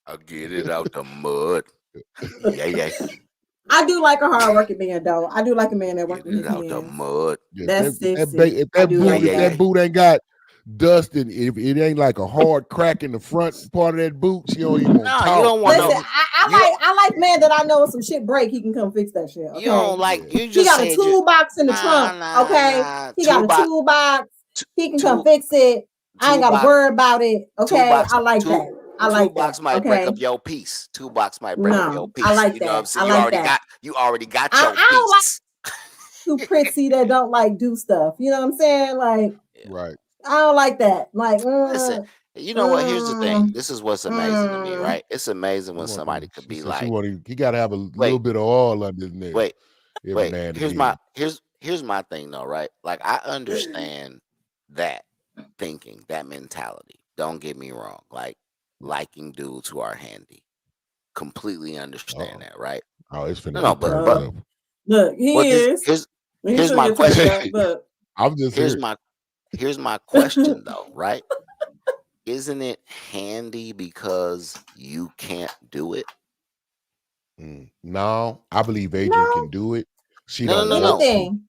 I'll get it out the mud. Yeah. I do like a hardworking man, though. I do like a man that works with his Get it out the hands. mud. Yeah, That's if sexy. that boot ain't got dust in, if it ain't like a hard crack in the front part of that boot, she don't even want to talk. You don't want Listen, I like man that I know if some shit break, he can come fix that shit. Okay? You don't like you just he got a toolbox in the trunk. Okay, he got a toolbox. He can come fix it. I ain't got to worry about it. Okay, I like that. I like toolbox that. might break up your piece. Toolbox might break up your piece. I like you that. know what I'm saying? I like that. You already got your piece. I don't like too pretty that don't like do stuff. You know what I'm saying? Like, right. I don't like that. Like, listen, you know what? Here's the thing. This is what's amazing to me, right? It's amazing when somebody could be like, he got to have a little bit of oil under his nail. Wait. Man, here's my thing though, right? Like I understand that thinking, that mentality. Don't get me wrong. Like liking dudes who are handy. Completely understand that, right? Oh, it's finna no, but look, here's my question. Here's my question though, right? Isn't it handy because you can't do it? No, I believe Adrian can do it. She don't know anything.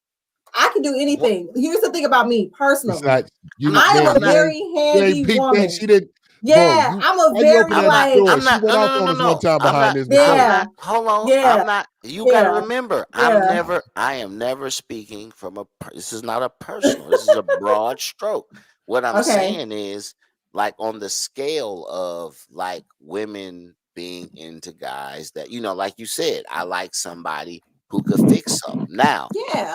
I can do anything. Here's the thing about me personally. I am a very handy woman. She didn't. Yeah, bro, I'm a very like. She went off on us one time behind this. Yeah, hold on. Yeah, I'm not. You gotta remember. I am never speaking from a. This is not a personal. This is a broad stroke. What I'm saying is, like on the scale of like women being into guys that like you said, I like somebody who could fix something. Now,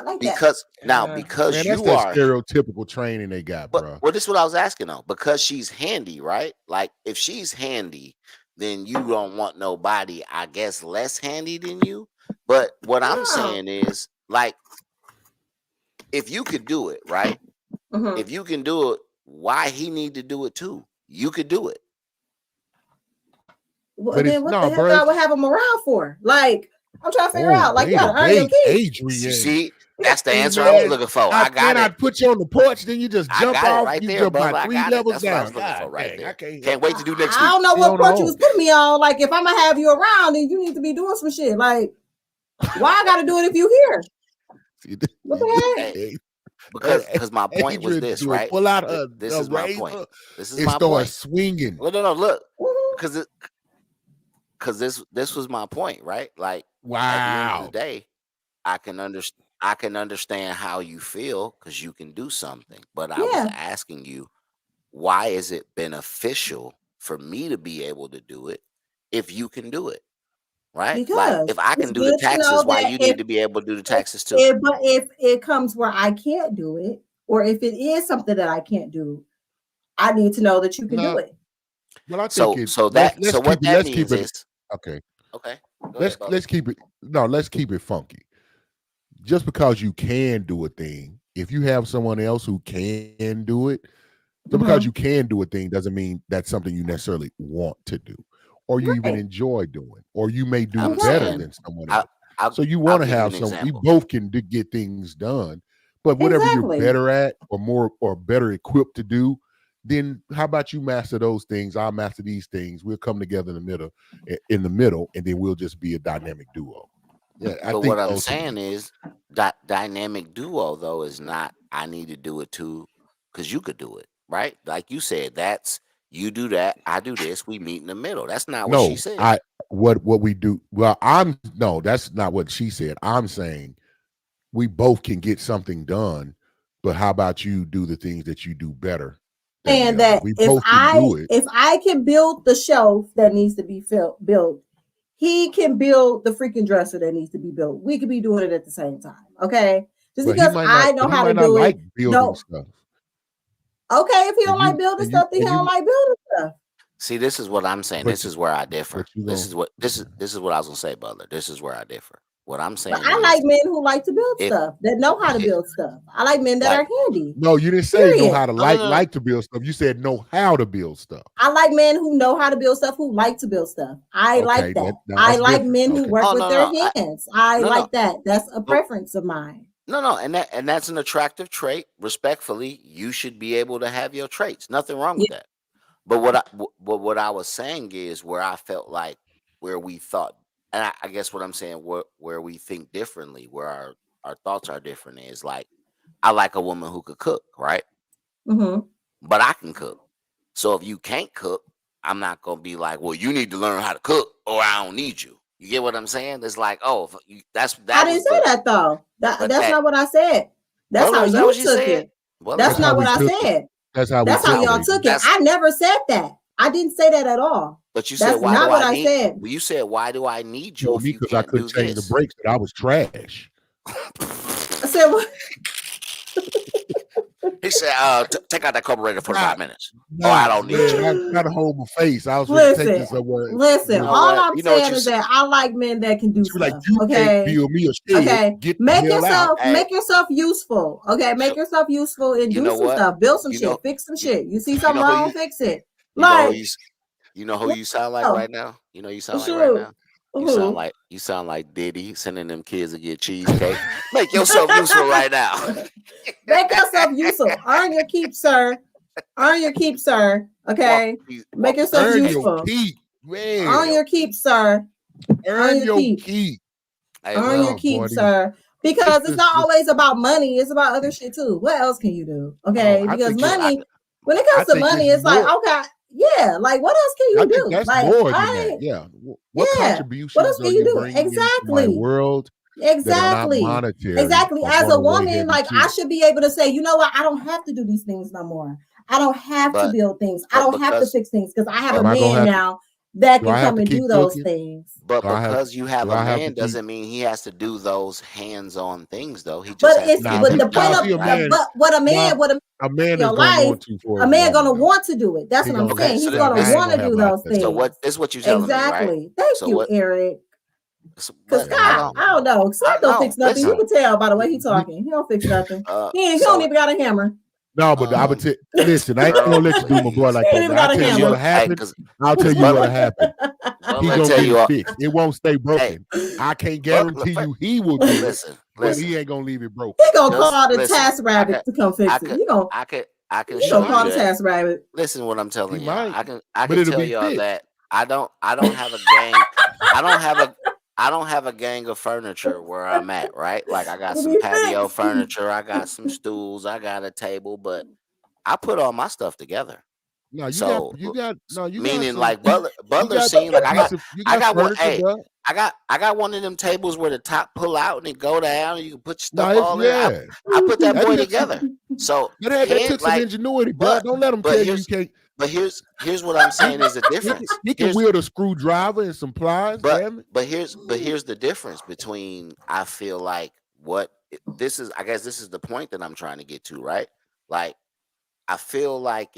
like because that. because man, you that's are stereotypical training they got, bro. Well, this is what I was asking though. Because she's handy, right? Like if she's handy, then you don't want nobody, I guess, less handy than you. But what I'm saying is, like, if you could do it, right? If you can do it, why he need to do it too? You could do it. Well, then what the hell I would have him around for? Like, I'm trying to figure out. Like, you gotta earn your keep. You see, that's the answer I was looking for. I got it. I put you on the porch, then you just jump off. Right you there, jump brother. by 3 levels down. Right there. Can't wait to do next week. I don't know what porch you was putting me on. Like, if I'm gonna have you around, then you need to be doing some shit. Like, why I gotta do it if you here? What the heck? because my point was Adrian this, do it. right? Pull out This a is my point. razor. This is It my starts point. swinging. Well, no, look, Mhm. because this was my point, right? Like at the end of the Wow. day, I can understand how you feel because you can do something, but I was Yeah, asking you, why is it beneficial for me to be able to do it if you can do it, right? Like because if I it's can do the good to know taxes, why that you need to be able to do the taxes too? but if it comes where I can't do it, or if it is something that I can't do, I need to know that you can do No, it. but I think So what that let's means keep it is okay. okay. Go ahead, brother. Let's keep it funky. Just because you can do a thing, if you have someone else who can do it, just because Mhm. you can do a thing doesn't mean that's something you necessarily want to do, or you even Right. enjoy doing, or you may do I'm better saying than someone I else. I'll, So you I'll want to give you have an some. We example. both can get things done, but whatever you're Exactly. better at, or better equipped to do, then how about you master those things? I'll master these things. We'll come together in the middle, and then we'll just be a dynamic duo. Yeah, I But what think I'm those. saying is that dynamic duo though is not I need to do it too because you could do it, right? Like you said, that's you do that, I do this, we meet in the middle. That's not what she No, said. what we do. Well, no, that's not what she said. I'm saying we both can get something done, but how about you do the things that you do better than the And other? that We both can do it. if I can build the shelf that needs to be built, he can build the freaking dresser that needs to be built. We could be doing it at the same time. Okay. Just But because I know he how to might not do like it. building No. stuff. Okay, if he don't like And building stuff, then he don't like building stuff. See, this is what I'm saying. but This is where I differ. but you This know, is what I was gonna say, Butler. This is where I differ. What I'm But saying I is like men who like to build if stuff, that know how to it, build stuff. I like men that like are handy. no, you didn't say know Period. how to no, no, no, like to build stuff. You said know how to build stuff. I like men who know how to build stuff, who like to build stuff. I Okay, like that. now I that's like different. men who Okay. work oh with no, their no, hands. I no, like no. that. That's a But preference of mine. no, and that's an attractive trait. Respectfully, you should be able to have your traits. Nothing wrong with that. But what I was saying is where I felt like where we thought, and I guess what I'm saying where we think differently, where our thoughts are different is like I like a woman who could cook, right? Mm-hmm. But I can cook. So if you can't cook, I'm not gonna be like, well, you need to learn how to cook, or I don't need you. You get what I'm saying? It's like, oh, I didn't say that though. but That's not what I said. That's how is that you what you took said? it. Well, That's not what I took it. said. That's how That's how y'all took it. I never said that. I didn't say that at all. But you said, That's why not do what I I need? said. Well, you said, why do I need you told if me you because I can't do couldn't change the this? brakes that I was trash. I said what? He said, take out that carburetor for 5 minutes. Nah, I don't need you. I gotta hold my face. I was going to take this somewhere. Listen, You know all what? I'm You know what saying you is said? that I like men that can do She was like, stuff. you can't Okay. build me a shed. Okay. Get the Make hell out. yourself useful. Okay. Make yourself useful and You do know some what? stuff. Build some You shit. know- Fix some you- shit. You see you something know who wrong, you- fix it. You know who Like, you know who you sound like Oh. right now? You know who you sound like shoot. right now? You Who? sound like Diddy sending them kids to get cheesecake. Make yourself useful right now. Make yourself useful. Earn your keep, sir. Earn your keep, sir. Okay. Make yourself Earn useful. your keep, man. Earn your keep, sir. Earn your your keep. keep. Hey, Earn well, your keep, boy, sir. Because it's this- not always about money. It's about other shit too. What else can you do? Okay. Oh, I Because think money, when it comes to think money, it's it's like, more- okay, yeah, like what else can you I do? think that's Like, more than I that. ain't- Yeah. What Yeah. contributions What else are can you you do? bringing into my Exactly. world that are not Exactly. monetary? Exactly. or As gonna a weigh woman, heavy like too? I should be able to say, you know what? I don't have to do these things no more. I don't have to But- build things. I but don't have to because- fix things because I have a Am I gonna man have to- now that do I can have come to and keep do those cooking? things. But Do I have- because you have do a I have to man keep- doesn't mean he has to do those hands-on things though. He just But has it's to Nah, get but them the point done, of see, a right? man- but what a man A man is your gonna life, want to for a man gonna woman, though. want to do it. That's He what I'm gonna- saying. Okay, He's so gonna then- want to do those things. So what is what you telling me, right? Exactly. Thank So you, what- Eric. So, Because but Scott, I don't know. Scott don't no, fix nothing. You listen. can tell by the way he's talking. He don't fix nothing. He So- don't even got a hammer. No, but I would listen. I ain't gonna let you do my boy like He that. ain't But got I'll a tell you hammer. what'll happen. Because I'll tell you Butler- what'll happen. He let gonna tell get you it all, fixed. It won't stay broken. I can't guarantee you he will do it, listen, but he ain't gonna leave it broken. He gonna Just call the listen. task rabbit to come fix I it. could- You gonna I can you show gonna call you the that. task rabbit. Listen, what I'm telling He you, might, I but can it'll tell be y'all fixed. that I don't have a game. I don't don't have a gang of furniture where I'm at, right? Like I got It'll some be patio fixed. furniture, I got some stools, I got a table, but I put all my stuff together. No, you So got meaning some like you Butler got scene, like you I got got one. furniture, Hey, bro. I got one of them tables where the top pull out and it go down and you can put your No, stuff it's all in. I put that That boy took together. So that took some ingenuity, bro. Don't let them tell you can't. But here's what I'm saying is the difference. He can wield a screwdriver and some pliers, damn it. But here's the difference between I feel like this is. I guess this is the point that I'm trying to get to, right? Like I feel like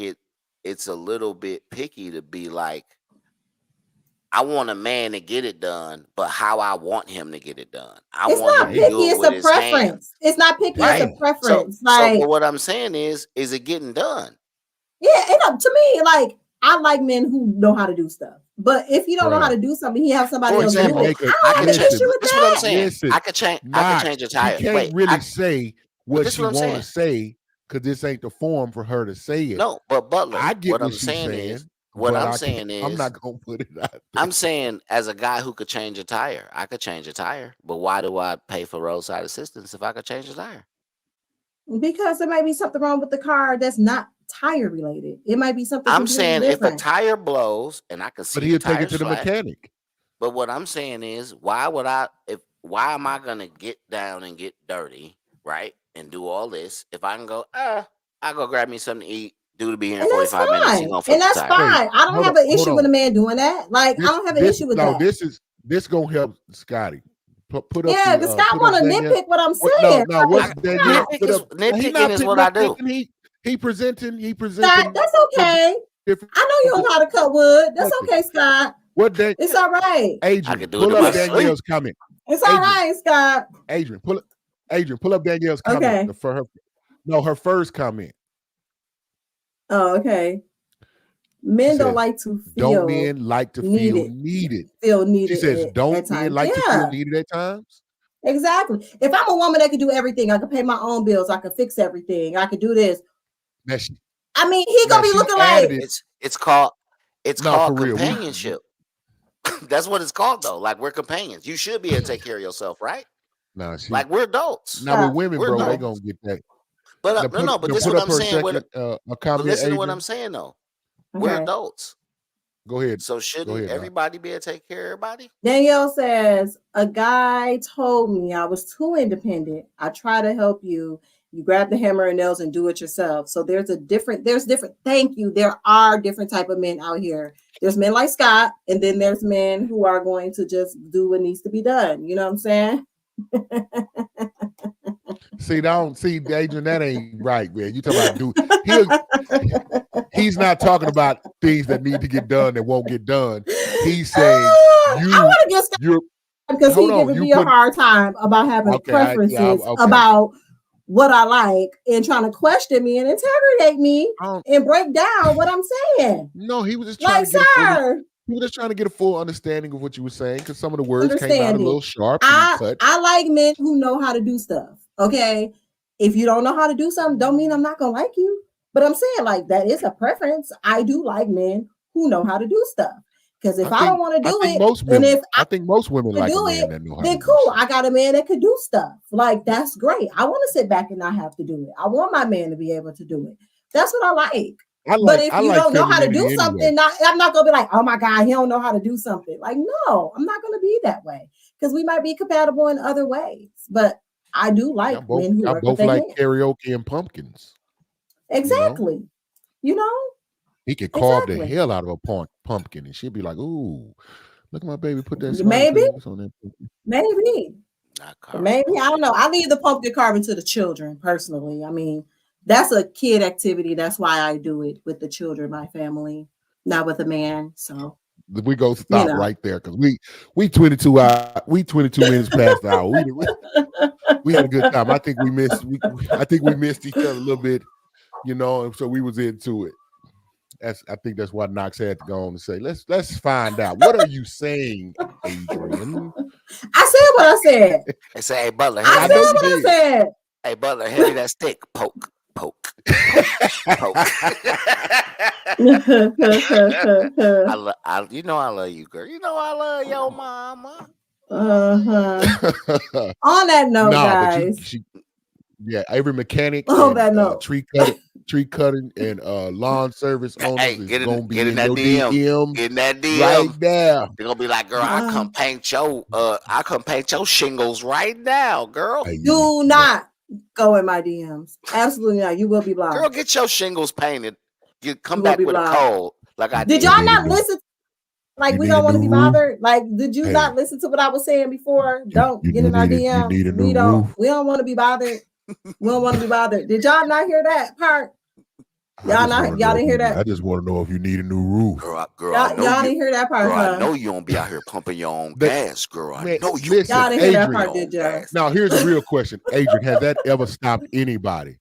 it's a little bit picky to be like, I want a man to get it done, but how I want him to get it done. It's not picky, it's a preference. It's not picky, it's a preference. So what I'm saying is it getting done? Yeah, to me, like I like men who know how to do stuff. But if you don't know how to do something, you have somebody else do it. I don't have an issue with that. That's what I'm saying. I could change a tire. You can't really say what she want to say because this ain't the forum for her to say it. No, but Butler, I get what what I'm she's saying saying. is what I'm saying is I'm not gonna put it out there. I'm saying as a guy who could change a tire, I could change a tire. But why do I pay for roadside assistance if I could change a tire? Because there might be something wrong with the car that's not tire related. It might be something. I'm saying different. If a tire blows and I can see, but he'll take it to the mechanic. But what I'm saying is, why am I gonna get down and get dirty, right, and do all this if I can go? I go grab me something to eat. Do to be here in 45 minutes. And that's fine. I don't have an issue with a man doing that. Like I don't have an issue with that. This gonna help Scotty. Put up. Yeah, because Scott want to nitpick what I'm saying. No, what's Danielle? Nitpicking is what I do. He presenting. Scott, that's okay. I know you don't know how to cut wood. That's okay, Scott. It's all right. Adrian, pull up Danielle's comment. It's all right, Scott. Adrian, pull up Danielle's comment. Okay. Her first comment. Oh, okay. Men don't like to feel. Don't men like to feel needed? Feel needed. She says, "Don't men like to feel needed at times?" Exactly. If I'm a woman that can do everything, I can pay my own bills. I can fix everything. I can do this. I mean, he gonna be looking like it's called companionship. That's what it's called, though. Like we're companions. You should be able to take care of yourself, right? No, like we're adults. Now with women, bro, they gonna get that. But but this is what I'm saying. But listen to what I'm saying, though. We're adults. Go ahead. So shouldn't everybody be able to take care of everybody? Danielle says, a guy told me I was too independent. I try to help you. You grab the hammer and nails and do it yourself. So there's different. Thank you. There are different type of men out here. There's men like Scott, and then there's men who are going to just do what needs to be done. You know what I'm saying? See, Adrian, that ain't right, man. You talking about he's not talking about things that need to get done that won't get done. He's saying I want to get Scott because he's giving me a hard time about having preferences about what I like and trying to question me and interrogate me and break down what I'm saying. No, he was just trying he was just trying to get a full understanding of what you were saying because some of the words came out a little sharp. I like men who know how to do stuff. Okay. If you don't know how to do something, don't mean I'm not gonna like you. But I'm saying like that is a preference. I do like men who know how to do stuff. Because if I don't want to do it, I think most women like do it, then cool. I got a man that could do stuff. Like that's great. I want to sit back and not have to do it. I want my man to be able to do it. That's what I like. But if you don't know how to do something, I'm not gonna be like, oh my God, he don't know how to do something. Like, no, I'm not gonna be that way because we might be compatible in other ways. But I do like men who both like karaoke and pumpkins. Exactly. You know, he could carve the hell out of a pumpkin, and she'd be like, "Ooh, look at my baby put that." Maybe. On that pumpkin. Maybe. I don't know. I leave the pumpkin carving to the children personally. I mean, that's a kid activity. That's why I do it with the children, my family, not with a man. So we go stop right there because we 22 minutes past the hour. We had a good time. I think we missed each other a little bit, and so we was into it. I think that's what Knox had to go on and say. Let's find out. What are you saying, Adrian? I said what I said. They say, hey Butler, I said what I said. Hey Butler, hand me that stick. Poke. Poke. I love you, girl. I love your mama. Uh-huh. On that note, Nah, but guys. she yeah, every mechanic On that and note. tree cutting and lawn service owners Hey, is get in gonna be in that your DM. DM Get in that DM. right now. They're gonna be like, girl, I come paint your shingles right now, girl. Hey, Do not go in my DMs. Absolutely not. You will be blocked. Girl, get your shingles painted. You come You will back be with a blocked. cold. Like I did. Did y'all not listen? Like, you we need don't a want to new be roof? bothered. Like, did you Hey. not listen to what I was saying before? Don't You get in our need DMs. a new We don't. roof? We don't want to be bothered. We don't want to be bothered. Did y'all not hear that part? Y'all didn't hear that? I just want to know if you need a new roof. Girl, Y'all didn't hear that part, Girl, huh? I know you don't be out here pumping your own gas, girl. I know you. Listen, Y'all didn't hear that Adrian, part, did y'all? Now, here's a real question. Adrian, has that ever stopped anybody?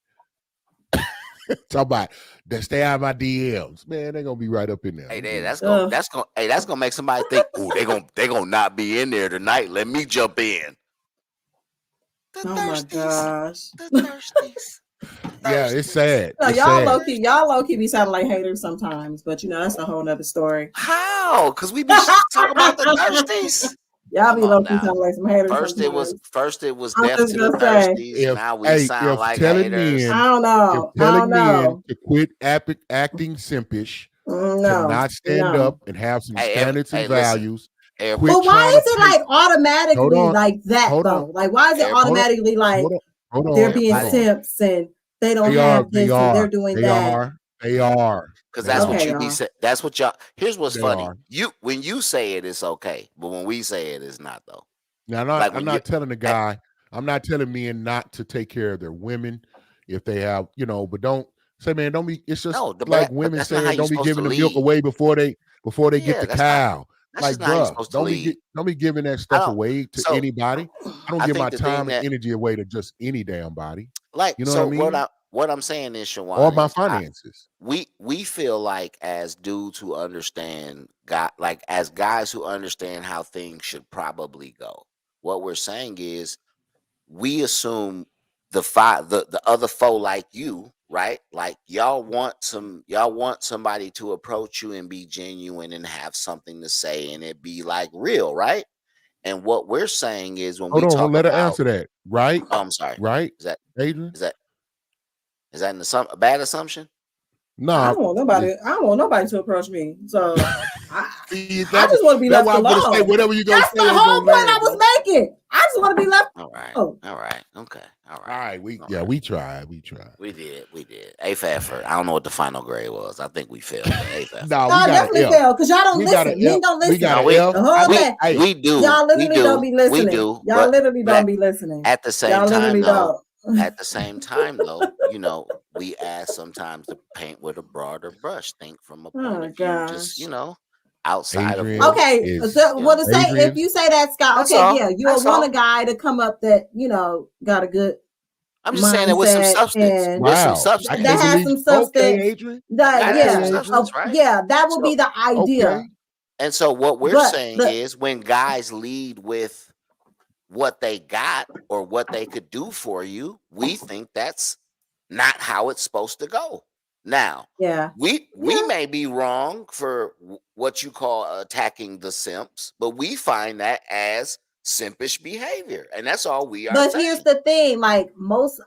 Talk about that. Stay out of my DMs, man. They're gonna be right up in there. Hey, that's gonna make somebody think, oh, they gonna not be in there tonight. Let me jump in. Oh my gosh. The thirsties. Yeah, it's sad. No, It's y'all sad. low key be sounding like haters sometimes, but you know that's a whole nother story. How? Because we be talking about the thirsties. Y'all be low key sounding like some haters. First sometimes. it was I'm death just to the gonna say. thirsties. Now we sound like haters. I don't know. Telling men to quit acting simpish, to not stand up and have some standards and values. But why is it like automatically like that though? Like, why is it automatically like they're being simps and they don't have this and they're doing that? They are. Because that's what you be saying. That's what y'all. Here's what's funny. When you say it, it's okay, but when we say it, it's not though. Now, I'm not telling the guy. I'm not telling men not to take care of their women if they have, but don't say, man, don't be. It's just like women saying, don't be giving the milk away before they get the cow. Like, bro, don't be giving that stuff away to anybody. I don't give my time and energy away to just any damn body. Like, you know what I mean? What I'm saying is, Shawan, or my finances. We feel like as dudes who understand, as guys who understand how things should probably go. What we're saying is, we assume the other foe like you, right? Like y'all want somebody to approach you and be genuine and have something to say and it be like real, right? And what we're saying is when let her answer that, right? Oh, I'm sorry. Right? Is that Adrian? Is that a bad assumption? No, I don't want nobody to approach me. So I just want to be left alone. Say whatever you That's the whole point I was making. I just want to be left. All right. Okay. All right. We tried. We did. AFAF. I don't know what the final grade was. I think we failed. AFAF. No, I definitely failed because y'all don't listen. Men don't listen. We do. Y'all literally don't be listening. We do. Y'all literally don't be listening. At the same time, though. At the same time, though, we ask sometimes to paint with a broader brush. Think from a point of view, just outside of if you say that, Scott, you want a guy to come up that got a good. I'm just saying it with some substance. With some substance. That has some substance. That would be the idea. Okay. And so what we're saying is when guys lead with what they got or what they could do for you, we think that's not how it's supposed to go. Now, we may be wrong for what you call attacking the simps, but we find that as simpish behavior, and that's all we are. But saying. Here's the thing: like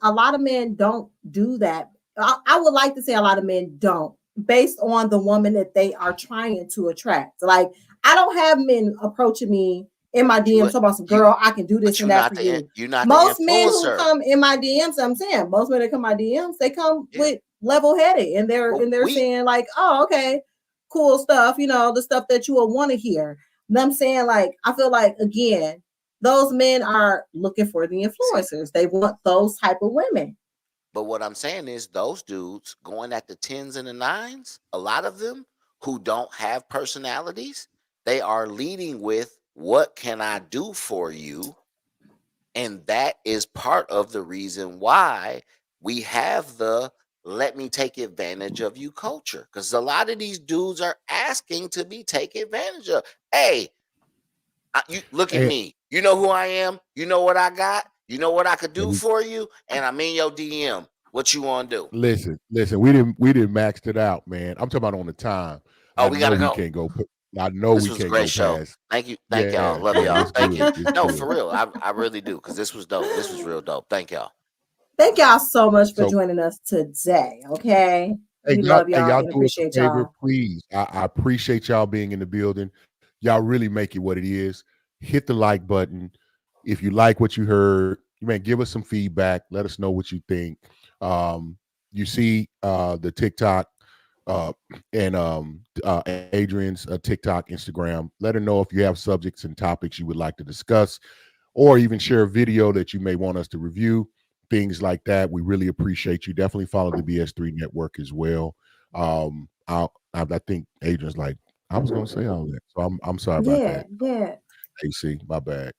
a lot of men don't do that. I would like to say a lot of men don't, based on the woman that they are trying to attract. Like, I don't have men approaching me in my DMs talking about some girl, I can do this and that for you. Most men who come in my DMs, I'm saying most men that come in my DMs, they come with level-headed and they're saying like, oh, okay, cool stuff, the stuff that you will want to hear. And I'm saying, like, I feel like again, those men are looking for the influencers. They want those type of women. But what I'm saying is those dudes going at the 10s and the 9s, a lot of them who don't have personalities, they are leading with, what can I do for you? And that is part of the reason why we have the let me take advantage of you culture. Because a lot of these dudes are asking to be taken advantage of. Hey, you look at me. You know who I am? You know what I got? You know what I could do for you? And I'm in your DM. What you want to do? Listen, we didn't maxed it out, man. I'm talking about on the time. Oh, we gotta go. We can't go. I know This we was a can't great go show. past. Thank you, Yeah, y'all. Love yeah, y'all. it's Thank you. good. It's No, good. for real, I really do, because this was dope. This was real dope. Thank y'all. Thank y'all so much for So, joining us today. Okay. hey, We love y'all y'all and do us a appreciate favor, y'all. please. I appreciate y'all being in the building. Y'all really make it what it is. Hit the like button. If you like what you heard, man, give us some feedback. Let us know what you think. You see the TikTok and Adrian's TikTok, Instagram. Let her know if you have subjects and topics you would like to discuss, or even share a video that you may want us to review, things like that. We really appreciate you. Definitely follow the BS3 network as well. I think Adrian's like, I was gonna say all that, so I'm sorry about that. Yeah. AC, my bad.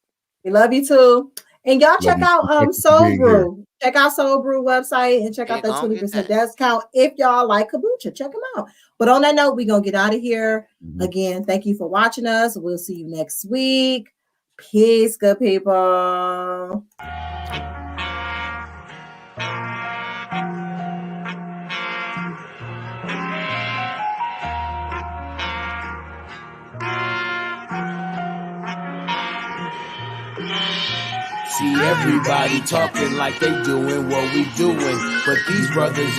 We love you too. And y'all Love check you. out Thank you for Soul being here. Brew. Check out Soul Brew website and check out Ain't that gonna get 20% that. discount if y'all like kombucha. Check them out. But on that note, we're gonna get out of here. Mhm. Again, thank you for watching us. We'll see you next week. Peace, good people. See everybody talking like they doing what we doing, but these brothers is